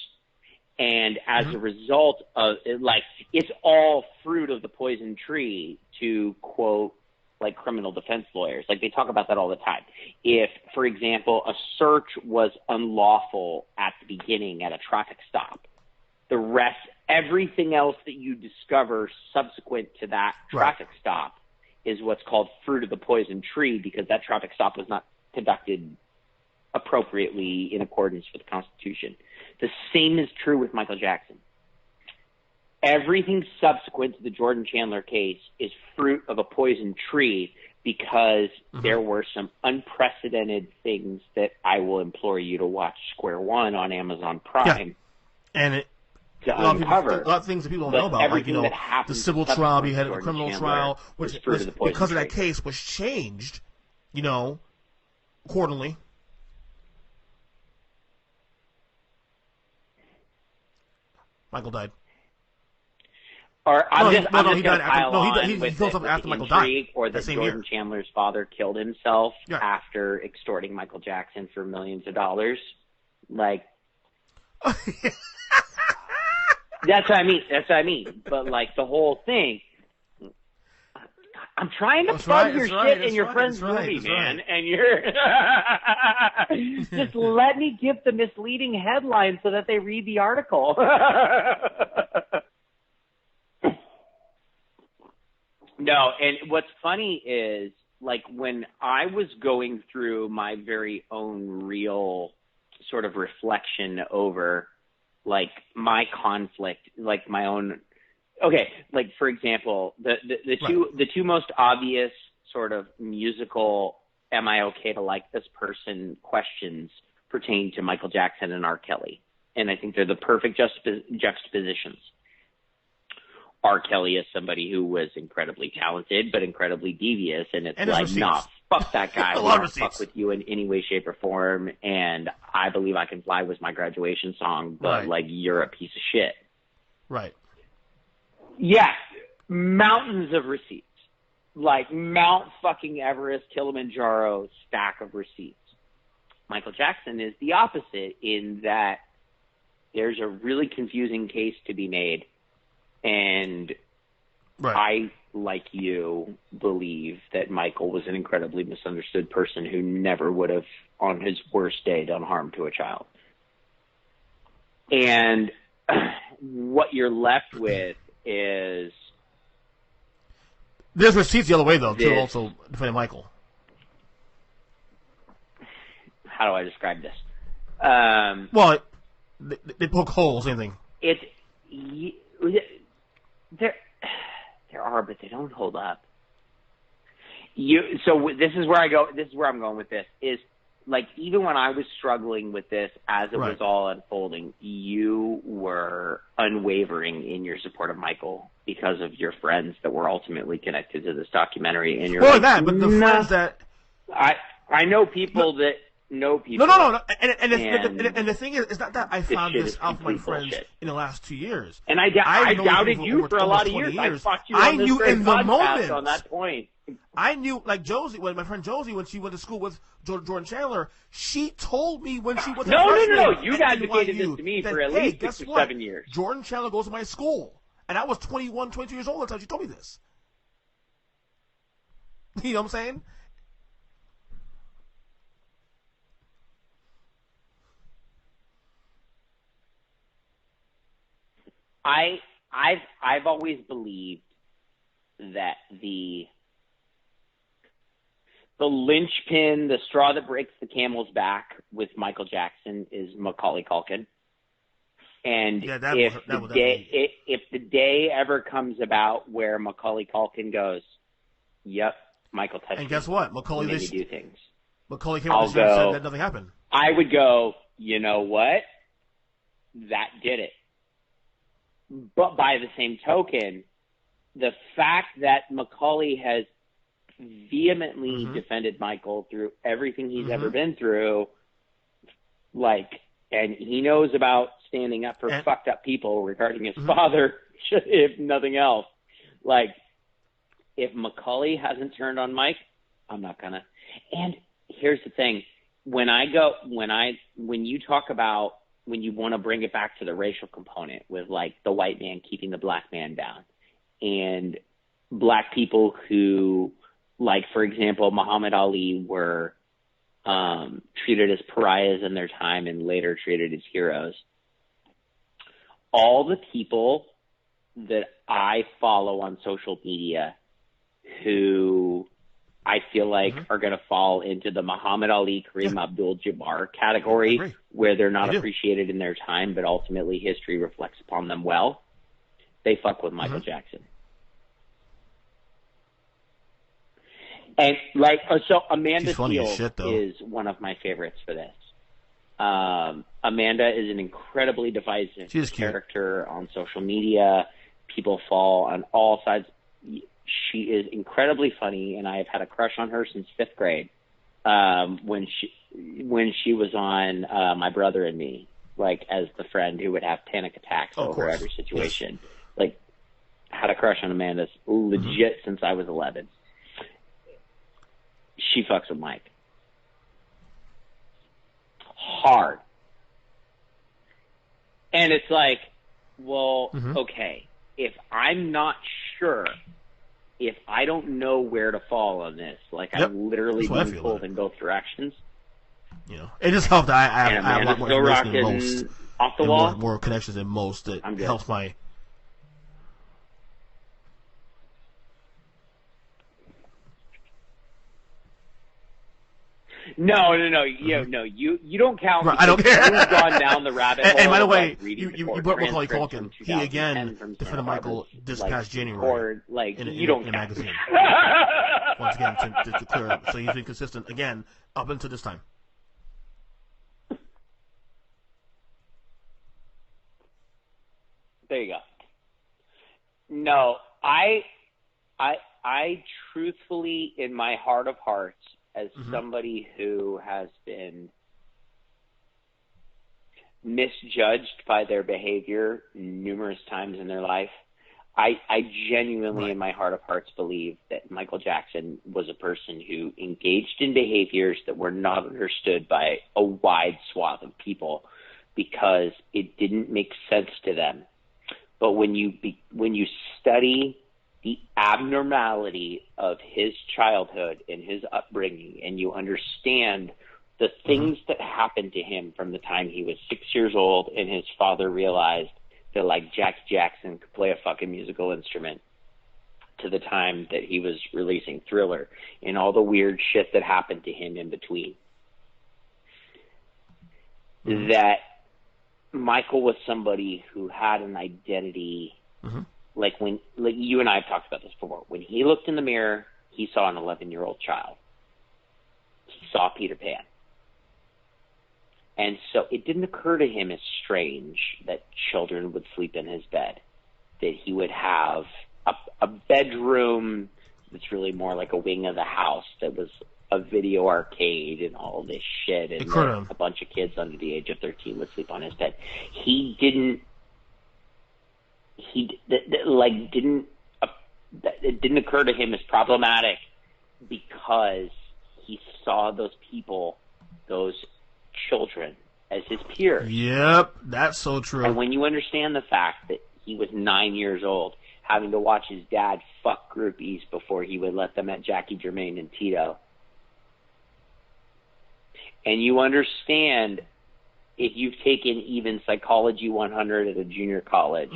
And as a result of it, like, it's all fruit of the poison tree, to quote, like, criminal defense lawyers. Like, they talk about that all the time. If, for example, a search was unlawful at the beginning at a traffic stop, the rest, everything else that you discover subsequent to that traffic stop is what's called fruit of the poison tree, because that traffic stop was not conducted appropriately in accordance with the Constitution. The same is true with Michael Jackson. Everything subsequent to the Jordan Chandler case is fruit of a poison tree, because there were some unprecedented things that I will implore you to watch Square One on Amazon Prime. Yeah. And a lot of things that people don't know about, like, the civil trial, you had a criminal trial, which because of that case was changed, accordingly. Michael died. He killed himself after Michael died. Or that Jordan Chandler's father killed himself after extorting Michael Jackson for millions of dollars. Like, that's what I mean. But, like, the whole thing, I'm trying to plug your shit in your friend's movie, man, and you're just let me give the misleading headline so that they read the article. No, and what's funny is, like, when I was going through my very own real sort of reflection over, like, my conflict, like, my own. Okay, like, for example, the two most obvious sort of musical "Am I okay to like this person?" questions pertain to Michael Jackson and R. Kelly, and I think they're the perfect juxtapositions. R. Kelly is somebody who was incredibly talented but incredibly devious, and it's like, nah, fuck that guy. I don't fuck with you in any way, shape, or form, and I Believe I Can Fly was my graduation song, but like, you're a piece of shit. Right. Yes, mountains of receipts, like Mount fucking Everest, Kilimanjaro stack of receipts. Michael Jackson is the opposite, in that there's a really confusing case to be made, and I, like you, believe that Michael was an incredibly misunderstood person who never would have, on his worst day, done harm to a child. And what you're left with is there's receipts the other way though too. This- Also defending Michael. how do I describe this? Well, they poke holes. Anything. There are, but they don't hold up. So this is where I go. This is where I'm going with this. Is like even when I was struggling with this as it was all unfolding, you were unwavering in your support of Michael because of your friends that were ultimately connected to this documentary. And you're Well, like, that, but the friends that I know people that know people. No. And the thing is, it's not that I found this out from my friends bullshit. in the last 2 years. And I doubted you for a lot of years. I fought you on this very podcast on that point. I knew, like Josie, when my friend Josie, when she went to school with Jordan Chandler, she told me when she was a freshman. No. You advocated this to me for at least 6 or 7 years. Jordan Chandler goes to my school. And I was 21, 22 years old at the time she told me this. You know what I'm saying? I've always believed that the linchpin, the straw that breaks the camel's back with Michael Jackson is Macaulay Culkin. And if the day ever comes about where Macaulay Culkin goes, yep, Michael touched me. And guess what? Macaulay made me do things. Macaulay came up and said that nothing happened. I would go, you know what? That did it. But by the same token, the fact that Macaulay has vehemently defended Michael through everything he's ever been through, and he knows about standing up for fucked up people regarding his father, if nothing else. If Macaulay hasn't turned on Mike, I'm not gonna. And here's the thing: when you talk about when you want to bring it back to the racial component with the white man keeping the black man down and black people who, for example, Muhammad Ali were treated as pariahs in their time and later treated as heroes. All the people that I follow on social media who I feel like are going to fall into the Muhammad Ali, Kareem Abdul-Jabbar category, where they're not appreciated in their time, but ultimately history reflects upon them well. They fuck with Michael Jackson. And so Amanda Seales is one of my favorites for this. Amanda is an incredibly divisive character on social media. People fall on all sides. She is incredibly funny, and I have had a crush on her since 5th grade. When she was on My Brother and Me, as the friend who would have panic attacks over every situation. Yes. Had a crush on Amanda legit since I was 11. She fucks with Mike. Hard. And it's okay, if I'm not sure, if I don't know where to fall on this, I'm literally being pulled in both directions. It just helped. I have a lot more information than most. Off the wall. More connections than most. That helps my. No. You don't count. Right, I don't care. You've gone down the rabbit hole. And by the way, you brought Macaulay Culkin. He again defended Michael this past January in a magazine. Once again, to clear up. So he's been consistent again up until this time. There you go. No, I truthfully, in my heart of hearts, as somebody who has been misjudged by their behavior numerous times in their life, I genuinely, in my heart of hearts, believe that Michael Jackson was a person who engaged in behaviors that were not understood by a wide swath of people because it didn't make sense to them. But when you study the abnormality of his childhood and his upbringing, and you understand the things that happened to him from the time he was 6 years old and his father realized that like Jackie Jackson could play a fucking musical instrument to the time that he was releasing Thriller and all the weird shit that happened to him in between. That Michael was somebody who had an identity, like you and I have talked about this before. When he looked in the mirror, he saw an 11-year-old child. He saw Peter Pan. And so it didn't occur to him as strange that children would sleep in his bed, that he would have a bedroom that's really more like a wing of the house that was a video arcade and all this shit, and a bunch of kids under the age of 13 would sleep on his bed. It didn't occur to him as problematic because he saw those people, those children, as his peers. Yep, that's so true. And when you understand the fact that he was 9 years old, having to watch his dad fuck groupies before he would let them at Jackie Germain and Tito, and you understand, if you've taken even Psychology 100 at a junior college,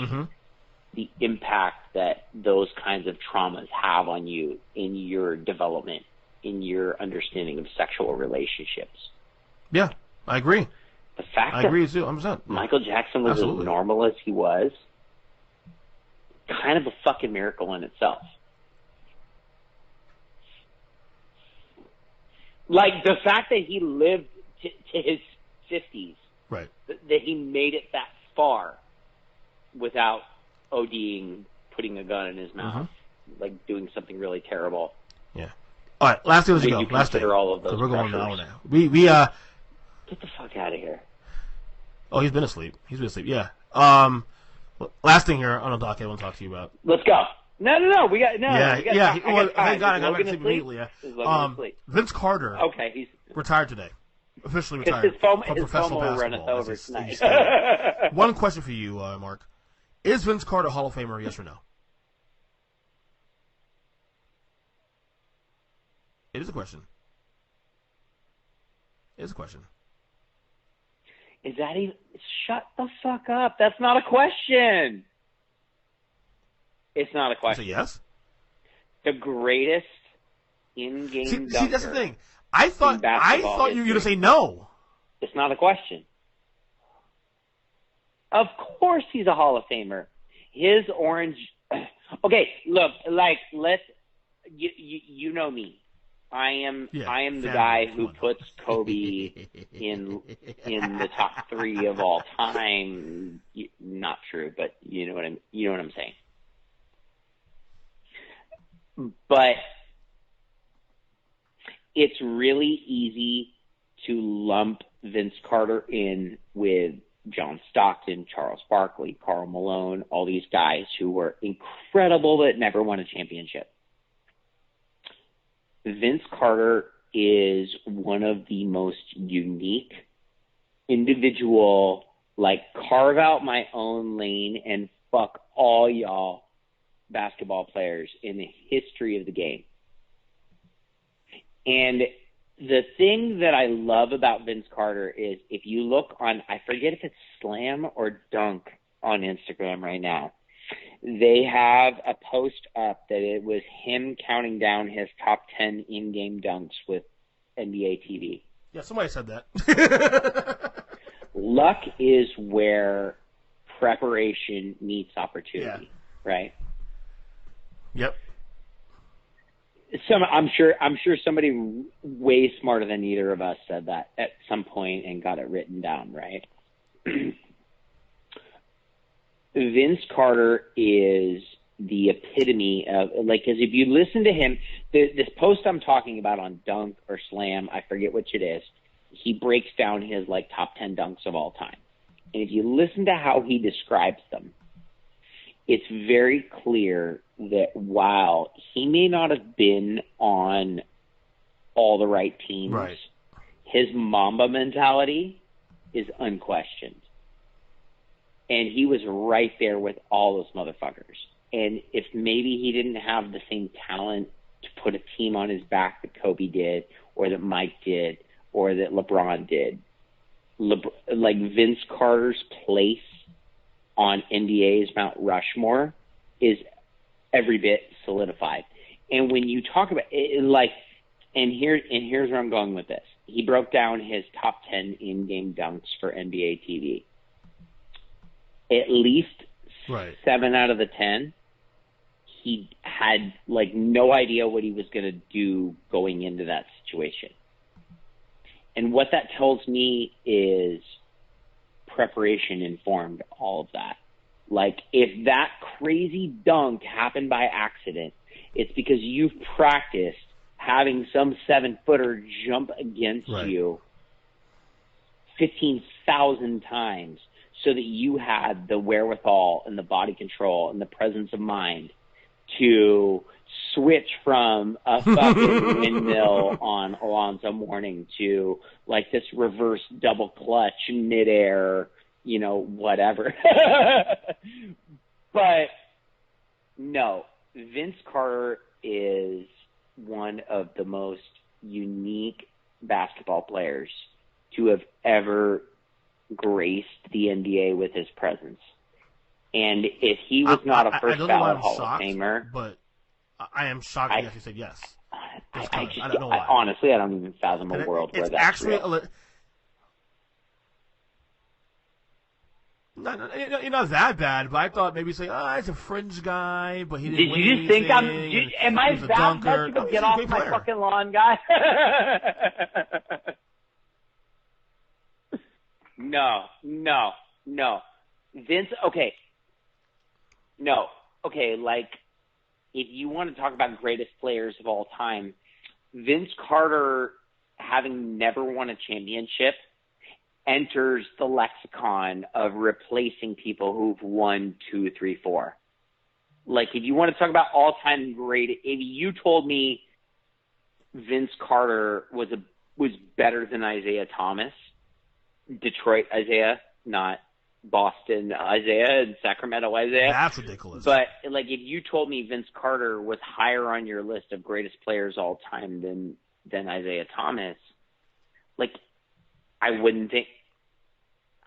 the impact that those kinds of traumas have on you in your development, in your understanding of sexual relationships. Yeah, I agree. The fact I agree too, 100%. Michael Jackson was as normal as he was, kind of a fucking miracle in itself. Like, the fact that he lived to his 50s, right? That he made it that far without ODing, putting a gun in his mouth, like doing something really terrible. Yeah. All right, last thing, let's go. Last thing. All of those we're going pressures. now. We get the fuck out of here. Oh, he's been asleep. Yeah. Last thing here on the docket I want to talk to you about. Let's go. No. We got thank God I got back to sleep immediately. Yeah. Vince Carter. Okay, he's retired today. Officially retired his phone from professional will basketball. Run us over tonight. One question for you, Mark: is Vince Carter a Hall of Famer? Yes or no? It is a question. It is a question. Is that even? Shut the fuck up. That's not a question. It's not a question. So yes? The greatest in-game dunker. See, that's the thing. I thought you were going to say no. It's not a question. Of course he's a Hall of Famer. His orange... Okay, look, like, you know me. I am the guy who puts Kobe in the top 3 of all time. Not true, but you know what I'm saying. But it's really easy to lump Vince Carter in with John Stockton, Charles Barkley, Karl Malone, all these guys who were incredible but never won a championship. Vince Carter is one of the most unique individual, like, carve out my own lane and fuck all y'all basketball players in the history of the game. And the thing that I love about Vince Carter is, if you look on, I forget if it's Slam or Dunk on Instagram right now, they have a post up that it was him counting down his top 10 in-game dunks with NBA TV. Yeah, somebody said that. Luck is where preparation meets opportunity, right? Yep. I'm sure somebody way smarter than either of us said that at some point and got it written down, right? Vince Carter is the epitome of, like, because if you listen to him, this post I'm talking about on Dunk or Slam, I forget which it is, he breaks down his, like, top 10 dunks of all time. And if you listen to how he describes them, it's very clear that while he may not have been on all the right teams, right, his Mamba mentality is unquestioned. And he was right there with all those motherfuckers. And if maybe he didn't have the same talent to put a team on his back that Kobe did, or that Mike did, or that LeBron did, like, Vince Carter's place on NBA's Mount Rushmore is every bit solidified. And when you talk about it, like, and here's where I'm going with this. He broke down his top 10 in-game dunks for NBA TV. At least 7 out of the 10, he had like no idea what he was going to do going into that situation. And what that tells me is preparation informed all of that. Like, if that crazy dunk happened by accident, it's because you've practiced having some 7-footer jump against you 15,000 times so that you had the wherewithal and the body control and the presence of mind to switch from a fucking windmill on Alonzo Mourning to like this reverse double clutch midair, you know, whatever. But no, Vince Carter is one of the most unique basketball players to have ever graced the NBA with his presence. And if he was not a first ballot Hall of Famer, but I am shocked that you said yes. I don't know why. Honestly, I don't even fathom a world where that's actually real. You're not that bad, but I thought maybe say, he's a fringe guy, but he didn't win Did you just think am I that bad to get off my fucking lawn, guy? No. Vince, okay. No. Okay, like, if you want to talk about greatest players of all time, Vince Carter, having never won a championship, enters the lexicon of replacing people who've won 2, 3, 4. Like, if you want to talk about all-time great, if you told me Vince Carter was better than Isaiah Thomas, Detroit Isaiah, not Boston Isaiah and Sacramento Isaiah. That's ridiculous. But, like, if you told me Vince Carter was higher on your list of greatest players all time than Isaiah Thomas, like, I wouldn't think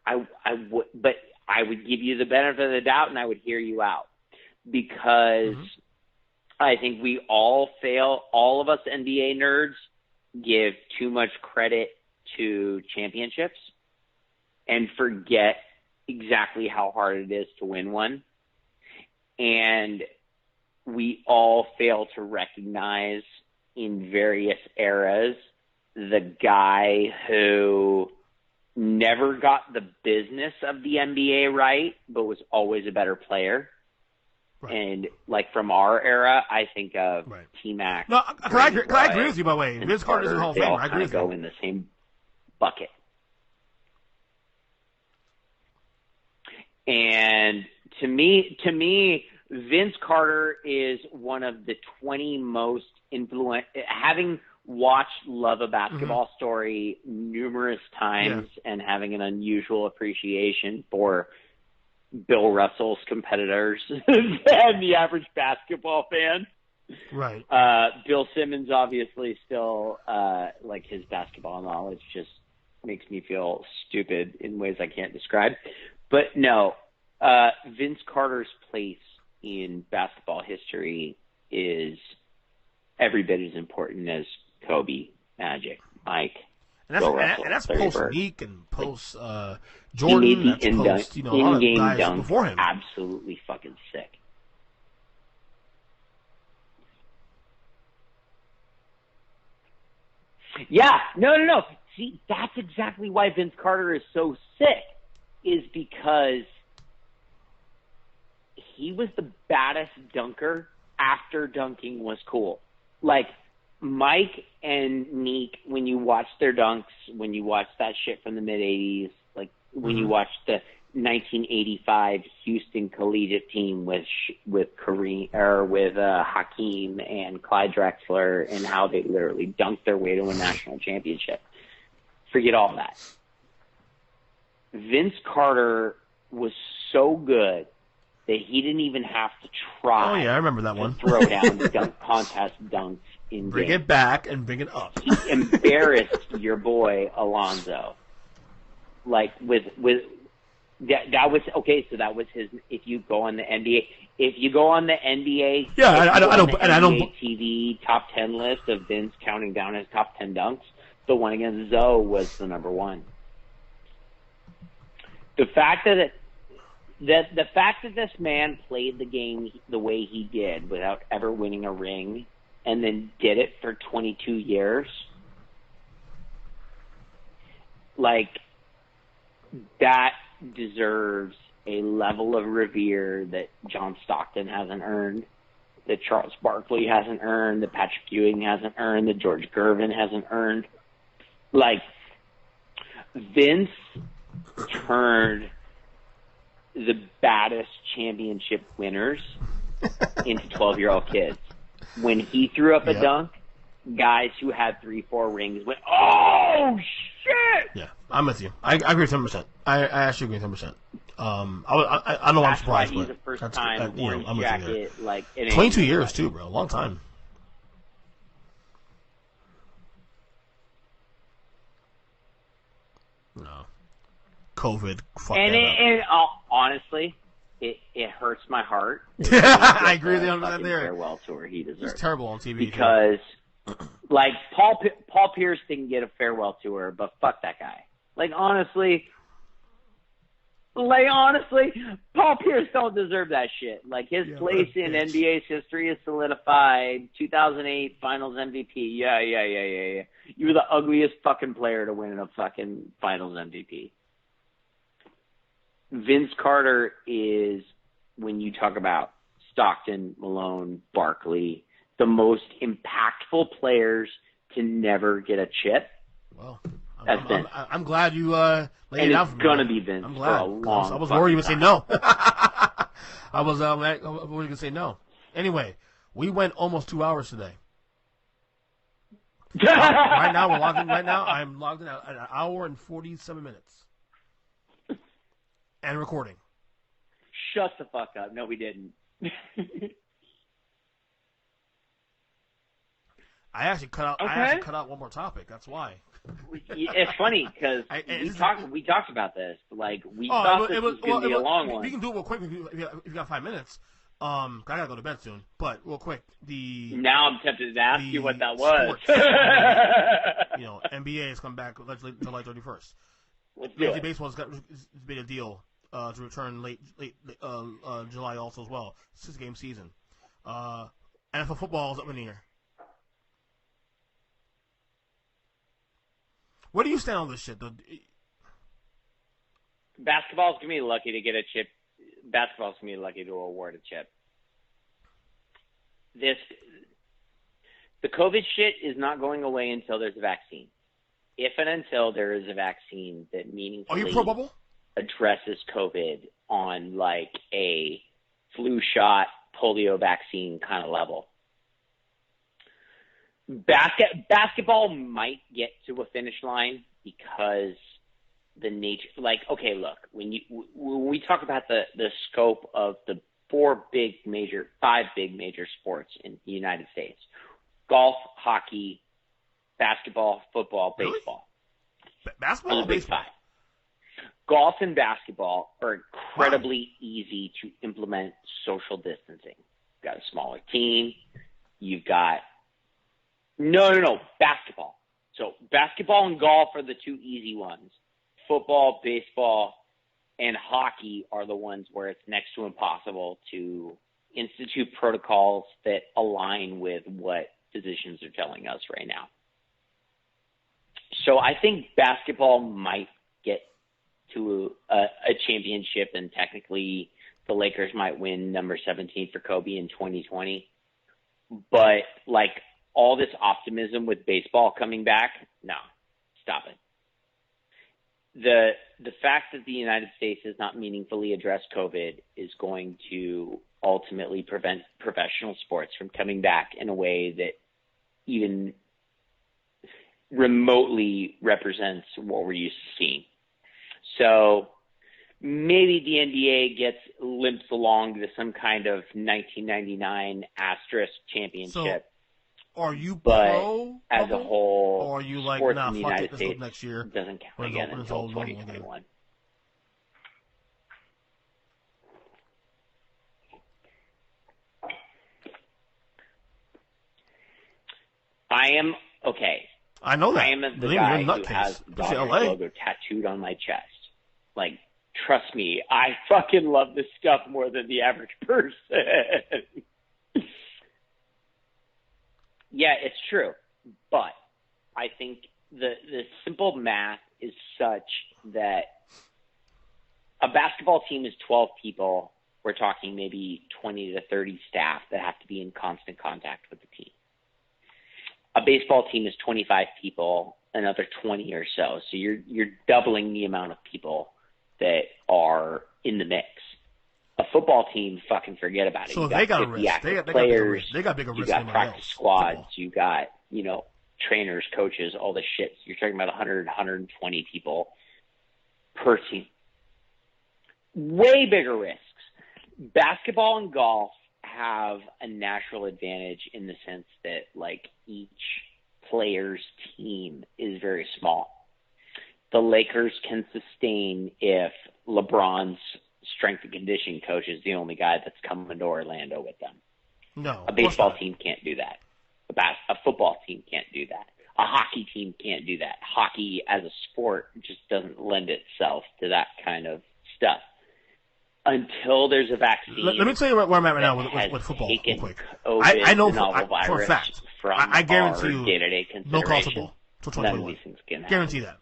I would, but I would give you the benefit of the doubt and I would hear you out because I think we all fail. All of us NBA nerds give too much credit to championships and forget exactly how hard it is to win one. And we all fail to recognize in various eras the guy who never got the business of the NBA right, but was always a better player. Right. And, like, from our era, I think of T-Mac. No, I agree with you, by the way. Vince Carter's in Hall of Fame. I agree with you. Go in the same bucket. And to me, Vince Carter is one of the 20 most influential, having watched Love a Basketball Story numerous times and having an unusual appreciation for Bill Russell's competitors than the average basketball fan. Right. Bill Simmons obviously still, like, his basketball knowledge just makes me feel stupid in ways I can't describe. But no, Vince Carter's place in basketball history is every bit as important as Kobe, Magic, Mike, and that's post Meek and post Jordan. He made the in-game dunk before him. Absolutely fucking sick. Yeah, no. See, that's exactly why Vince Carter is so sick, is because he was the baddest dunker after dunking was cool. Like, Mike and Meek, when you watch their dunks, when you watch that shit from the mid-'80s, like when you watch the 1985 Houston collegiate team with Kareem or with Hakeem and Clyde Drexler, and how they literally dunked their way to a national championship. Forget all that. Vince Carter was so good that he didn't even have to try. Oh yeah, I remember that one. Throw down dunk contest dunks in bring game. It back and bring it up. He embarrassed your boy Alonzo, like with That was okay. So that was his. If you go on the NBA, Yeah, I don't. TV top 10 list of Vince counting down his top 10 dunks, the one against Zoe was the number one. The fact that this man played the game the way he did without ever winning a ring, and then did it for 22 years, like that deserves a level of revere that John Stockton hasn't earned, that Charles Barkley hasn't earned, that Patrick Ewing hasn't earned, that George Gervin hasn't earned. Like, Vince turned the baddest championship winners into 12-year-old kids. When he threw up a dunk, guys who had 3-4 rings went, "Oh, shit!" Yeah, I'm with you. I agree with 10%. I actually agree with 10%. I know I'm surprised, he's but the first time orange I'm with you there. jacket, like 22 years too, bro. Long time. No, COVID. Fuck and that up. Honestly, it hurts my heart. I agree with you on that there. Farewell tour he deserves. It's terrible on TV because, like, Paul Pierce didn't get a farewell tour, but fuck that guy. Like honestly, Paul Pierce don't deserve that shit. Like, his place in NBA's history is solidified. 2008 Finals MVP. Yeah. You were the ugliest fucking player to win a fucking Finals MVP. Vince Carter is, when you talk about Stockton, Malone, Barkley, the most impactful players to never get a chip. Well, I'm glad you laid it out for me. It's going to be Vince. I'm glad. For a long I was worried you would say no. I was worried you would say no. Anyway, we went almost 2 hours today. Right now, we're logged in. Right now, I'm logged in at an hour and 47 minutes. And recording. Shut the fuck up. No, we didn't. I actually cut out one more topic. That's why. It's funny because we talked about this. Like, we thought this was going to be a long one. We can do it real quick if you got 5 minutes. I gotta go to bed soon. But real quick, now I'm tempted to ask you what that was. NBA has come back allegedly July 31st. Let's do it. Baseball has made a deal to return late July also as well. 6-game season. NFL football is up in the air. Where do you stand on this shit, though? Basketball's going to be lucky to get a chip. Basketball's going to be lucky to award a chip. The COVID shit is not going away until there's a vaccine. If and until there is a vaccine that meaningfully Are you pro bubble? Addresses COVID on like a flu shot, polio vaccine kind of level. Basketball might get to a finish line because the nature, like, okay, look, when we talk about the scope of the 5 big major sports in the United States: golf, hockey, basketball, football, baseball. Basketball or big baseball? 5. Golf and basketball are incredibly easy to implement social distancing. You've got a smaller team. You've got no, basketball. So basketball and golf are the 2 easy ones. Football, baseball, and hockey are the ones where it's next to impossible to institute protocols that align with what physicians are telling us right now. So I think basketball might get to a championship, and technically the Lakers might win number 17 for Kobe in 2020. But like all this optimism with baseball coming back, no, stop it. The fact that the United States has not meaningfully addressed COVID is going to ultimately prevent professional sports from coming back in a way that even remotely represents what we're used to seeing. So maybe the NBA limps along to some kind of 1999 asterisk championship. So, are you but pro as a whole, or are you like, sports nah, in the fuck United it, this States is next year? doesn't count again until 2021. I am okay. I know that. I am the guy who has the Dodgers logo tattooed on my chest. Like, trust me, I fucking love this stuff more than the average person. Yeah, it's true. But I think the simple math is such that a basketball team is 12 people. We're talking maybe 20 to 30 staff that have to be in constant contact with the team. A baseball team is 25 people, another 20 or so. So you're doubling the amount of people that are in the mix. A football team, fucking forget about it. So you they got 50 active players. players. They got bigger risk. You got practice squads. You got, trainers, coaches, all this shit. You're talking about 100, 120 people per team. Way bigger risks. Basketball and golf have a natural advantage in the sense that, like, each player's team is very small. The Lakers can sustain if LeBron's strength and conditioning coach is the only guy that's coming to Orlando with them. No, a baseball team can't do that. A football team can't do that. A hockey team can't do that. Hockey as a sport just doesn't lend itself to that kind of stuff. Until there's a vaccine. Let me tell you where I'm at right now with football, real quick. I know for a fact. I guarantee you, day-to-day no college football till 2021. None of these things can happen. Guarantee that.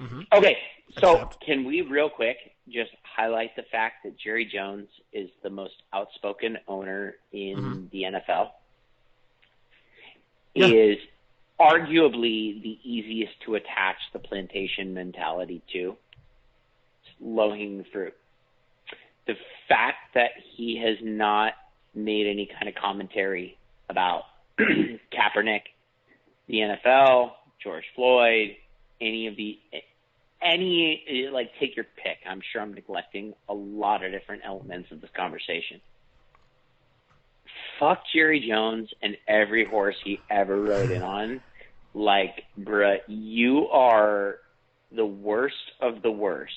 Mm-hmm. Okay, so can we real quick just highlight the fact that Jerry Jones is the most outspoken owner in the NFL? Yeah. Is arguably the easiest to attach the plantation mentality to. It's low-hanging fruit. The fact that he has not made any kind of commentary about Kaepernick, the NFL, George Floyd, take your pick. I'm sure I'm neglecting a lot of different elements of this conversation. Fuck Jerry Jones and every horse he ever rode in on. Like, bruh, you are the worst of the worst.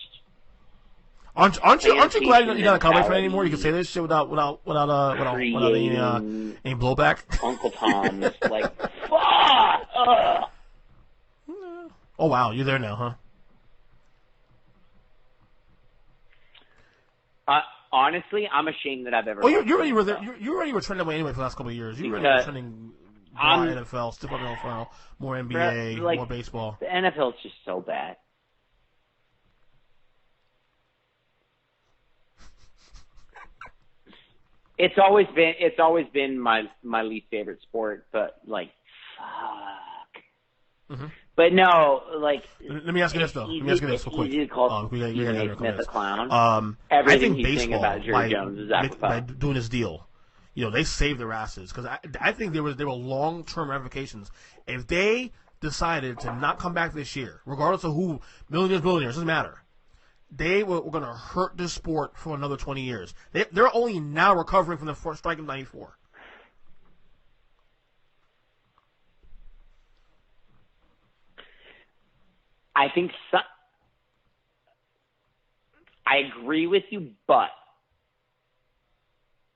Aren't you glad you're not a Cowboy fan anymore? You can say this shit without any blowback. Uncle Tom's like, fuck. Oh wow, you're there now, huh? Honestly, I'm ashamed that I've ever. Well, you already were there. You already were trending away anyway for the last couple of years. You already were trending more NFL, stiff up NFL, more NBA, more baseball. The NFL is just so bad. It's always been my least favorite sport, but like, fuck. Mm-hmm. But no, like. Let me ask you this though. Let me ask you this real quick. Easy to call Smith a clown. Everything I think you think about Jerry Jones is by doing this deal, they saved their asses because I think there were long-term ramifications if they decided to not come back this year, regardless of who billionaires doesn't matter. They were going to hurt this sport for another 20 years. They're only now recovering from the first strike of '94. I think I agree with you, but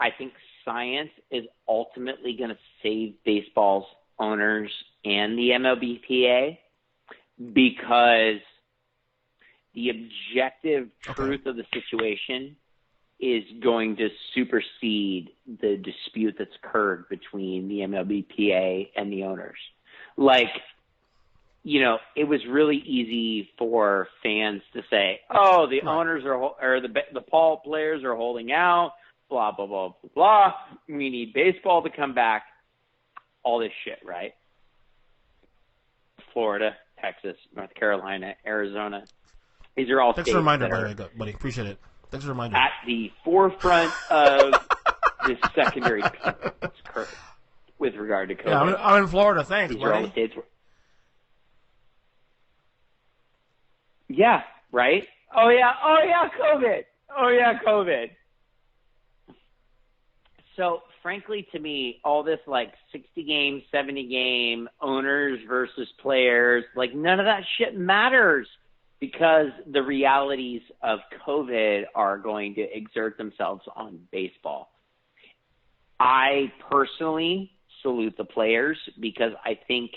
I think science is ultimately going to save baseball's owners and the MLBPA because the objective truth of the situation is going to supersede the dispute that's occurred between the MLBPA and the owners. Like, it was really easy for fans to say, "Oh, the owners or the Paul players are holding out, blah blah blah blah blah. We need baseball to come back." All this shit, right? Florida, Texas, North Carolina, Arizona. These are all Thanks states for the reminder, that are buddy. Appreciate it. Thanks for the reminder. At the forefront of this secondary piece with regard to COVID. Yeah, I'm in Florida. Thanks, These buddy. are all the states where. Yeah, right? Oh, yeah, COVID. So, frankly, to me, all this, 60-game, 70-game, owners versus players, none of that shit matters. because the realities of COVID are going to exert themselves on baseball. I personally salute the players because I think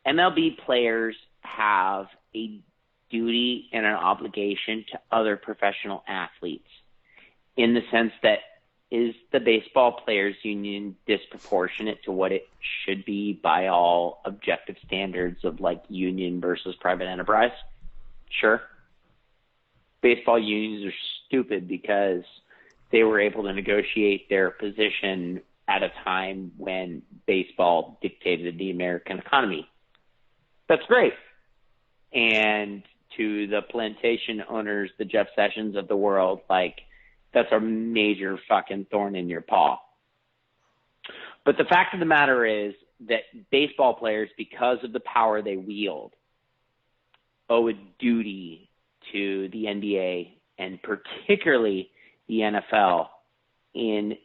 MLB players have a duty and an obligation to other professional athletes, in the sense that, is the baseball players union disproportionate to what it should be by all objective standards of like union versus private enterprise? Sure. Baseball unions are stupid because they were able to negotiate their position at a time when baseball dictated the American economy. That's great. And to the plantation owners, the Jeff Sessions of the world, like, that's a major fucking thorn in your paw. But the fact of the matter is that baseball players, because of the power they wield, owe a duty to the NBA and particularly the NFL in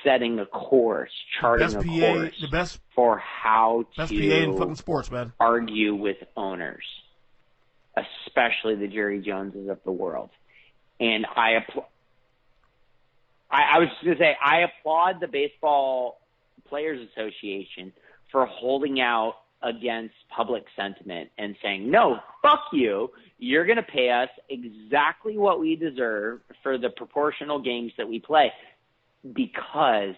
setting a course, charting a course for how best PA in fucking sports, man. Argue with owners, especially the Jerry Joneses of the world. And I was just going to say, I applaud the Baseball Players Association for holding out against public sentiment and saying, no, fuck you. You're going to pay us exactly what we deserve for the proportional games that we play, because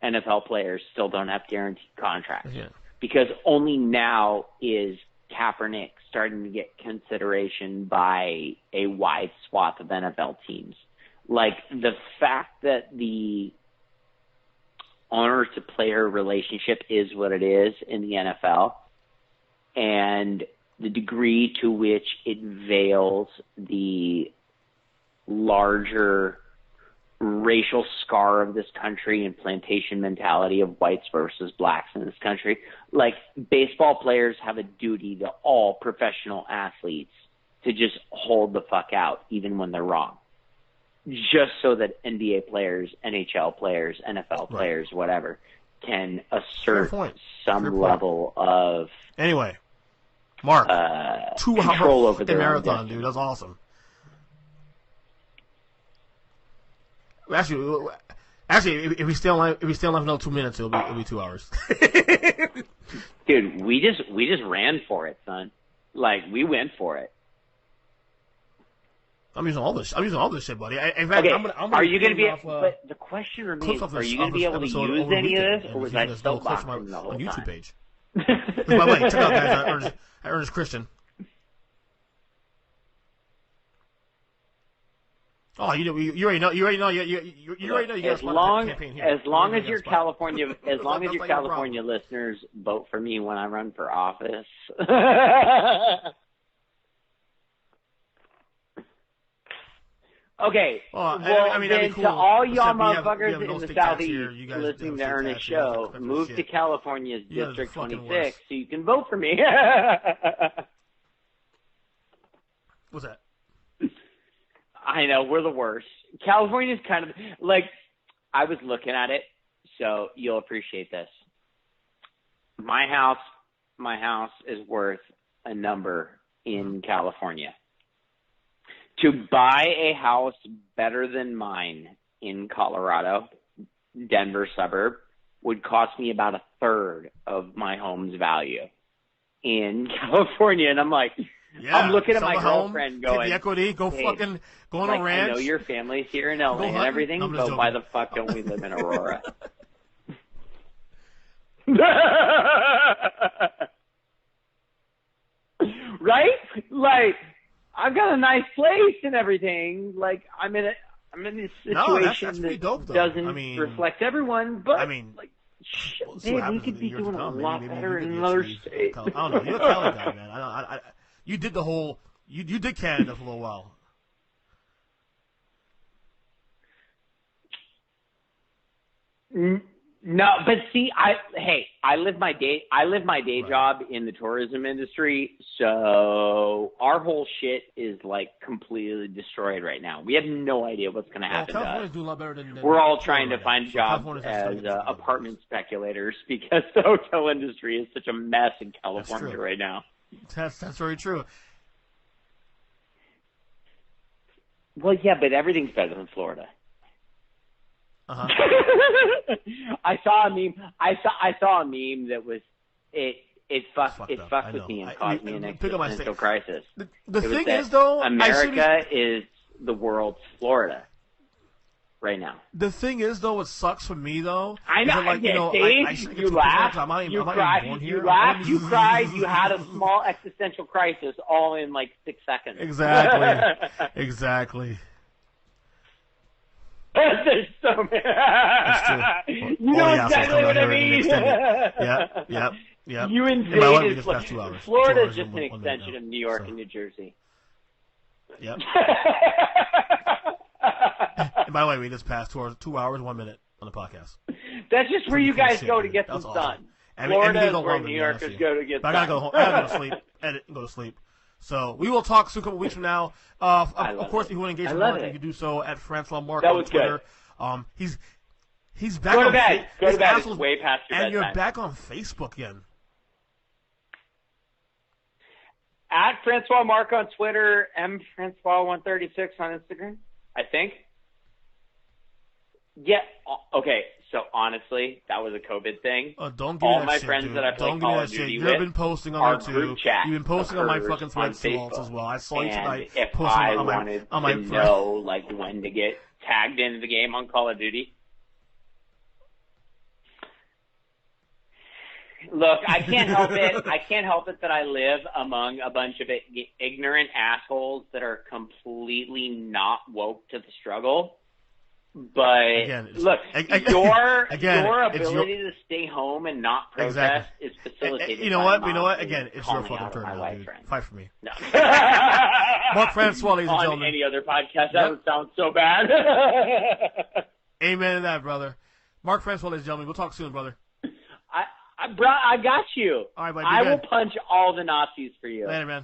NFL players still don't have guaranteed contracts. Yeah. Because only now is Kaepernick starting to get consideration by a wide swath of NFL teams. Like, the fact that the owner-to-player relationship is what it is in the NFL, and the degree to which it veils the larger racial scar of this country and plantation mentality of whites versus blacks in this country. Like, baseball players have a duty to all professional athletes to just hold the fuck out, even when they're wrong. Just so that NBA players, NHL players, NFL players, whatever, can assert some level of Mark, 2 control hours over their marathon, dude. That's awesome. Actually, if we stay on another 2 minutes, it'll be 2 hours. Dude, we just ran for it, son. Like, we went for it. I'm using all this shit, buddy. In fact, okay. I'm gonna are you going to be? But the question remains: are you going to be able to use any of this, or was I soapboxing the whole on YouTube time? page? By the way, check out guys at Ernest Christian. Oh, you already know. You already know. You already know. You got a campaign here. As long as your California listeners vote for me when I run for office. Okay, I mean, then cool. To all y'all motherfuckers in the Southeast listening to Ernest's show, move to California's District 26 so you can vote for me. What's that? I know, we're the worst. California's kind of, like, I was looking at it, so you'll appreciate this. My house is worth a number in California. To buy a house better than mine in Colorado, Denver suburb, would cost me about 1/3 of my home's value in California. And I'm like, I'm looking at my girlfriend going, take the equity, go fucking go on a ranch. I know your family's here in LA and everything, but why the fuck don't we live in Aurora? Right? Like, I've got a nice place and everything. Like, I'm in this situation that doesn't reflect everyone. But like, shit, man, we could be doing a lot better in another state. I don't know. You're a Cali guy, man. You did the whole. You did Canada for a little while. No, but see, I live my day job in the tourism industry, so our whole shit is like completely destroyed right now. We have no idea what's going to happen to us. Do a lot better than we're all trying to find jobs as apartment speculators because the hotel industry is such a mess in California right now. That's very true. Well, yeah, but everything's better than Florida. Uh-huh. I saw a meme. I saw a meme that was it fucked with me and caused me an existential crisis. The thing is, though, America is the world's Florida right now. The thing is, though, what sucks for me, though, I know. Like, you laughed, you cried, you cried, you had a small existential crisis, all in like 6 seconds. Exactly. There's so many. That's true. You know exactly what I mean. Yep. You invaded Florida is just an extension extension of New York and New Jersey. Yep. And by the way, we just passed 2 hours, 1 minute on the podcast. That's just where you guys go to get some sun. Florida is where New Yorkers go to get sun. I gotta go home. I gotta go to sleep. Edit and go to sleep. So we will talk soon, a couple weeks from now. Of course, if you want to engage with Mark, you can do so at Francois Marc on Twitter. Good. He's back. Go to bed. Go to bed. It's way past your bedtime. And you're back on Facebook again. At Francois Marc on Twitter, mfrancois136 on Instagram, I think. Yeah. Okay. So honestly, that was a COVID thing. Don't give me that my shit, friends dude. that I play Call of Duty You've with been posting on there too. You've been posting on my fucking threads as well. I saw you tonight posting on my thread. If I wanted to know like when to get tagged into the game on Call of Duty. Look, I can't help it. I can't help it that I live among a bunch of ignorant assholes that are completely not woke to the struggle. But look, your ability to stay home and not protest is facilitated. You know what? Again, it's your fucking turn now, dude. Fight for me. No. Marc Francois, ladies and gentlemen. On any other podcast, that would sound so bad. Amen to that, brother. Marc Francois, ladies and gentlemen. We'll talk soon, brother. I got you. All right, buddy. I will punch all the Nazis for you. Later, man.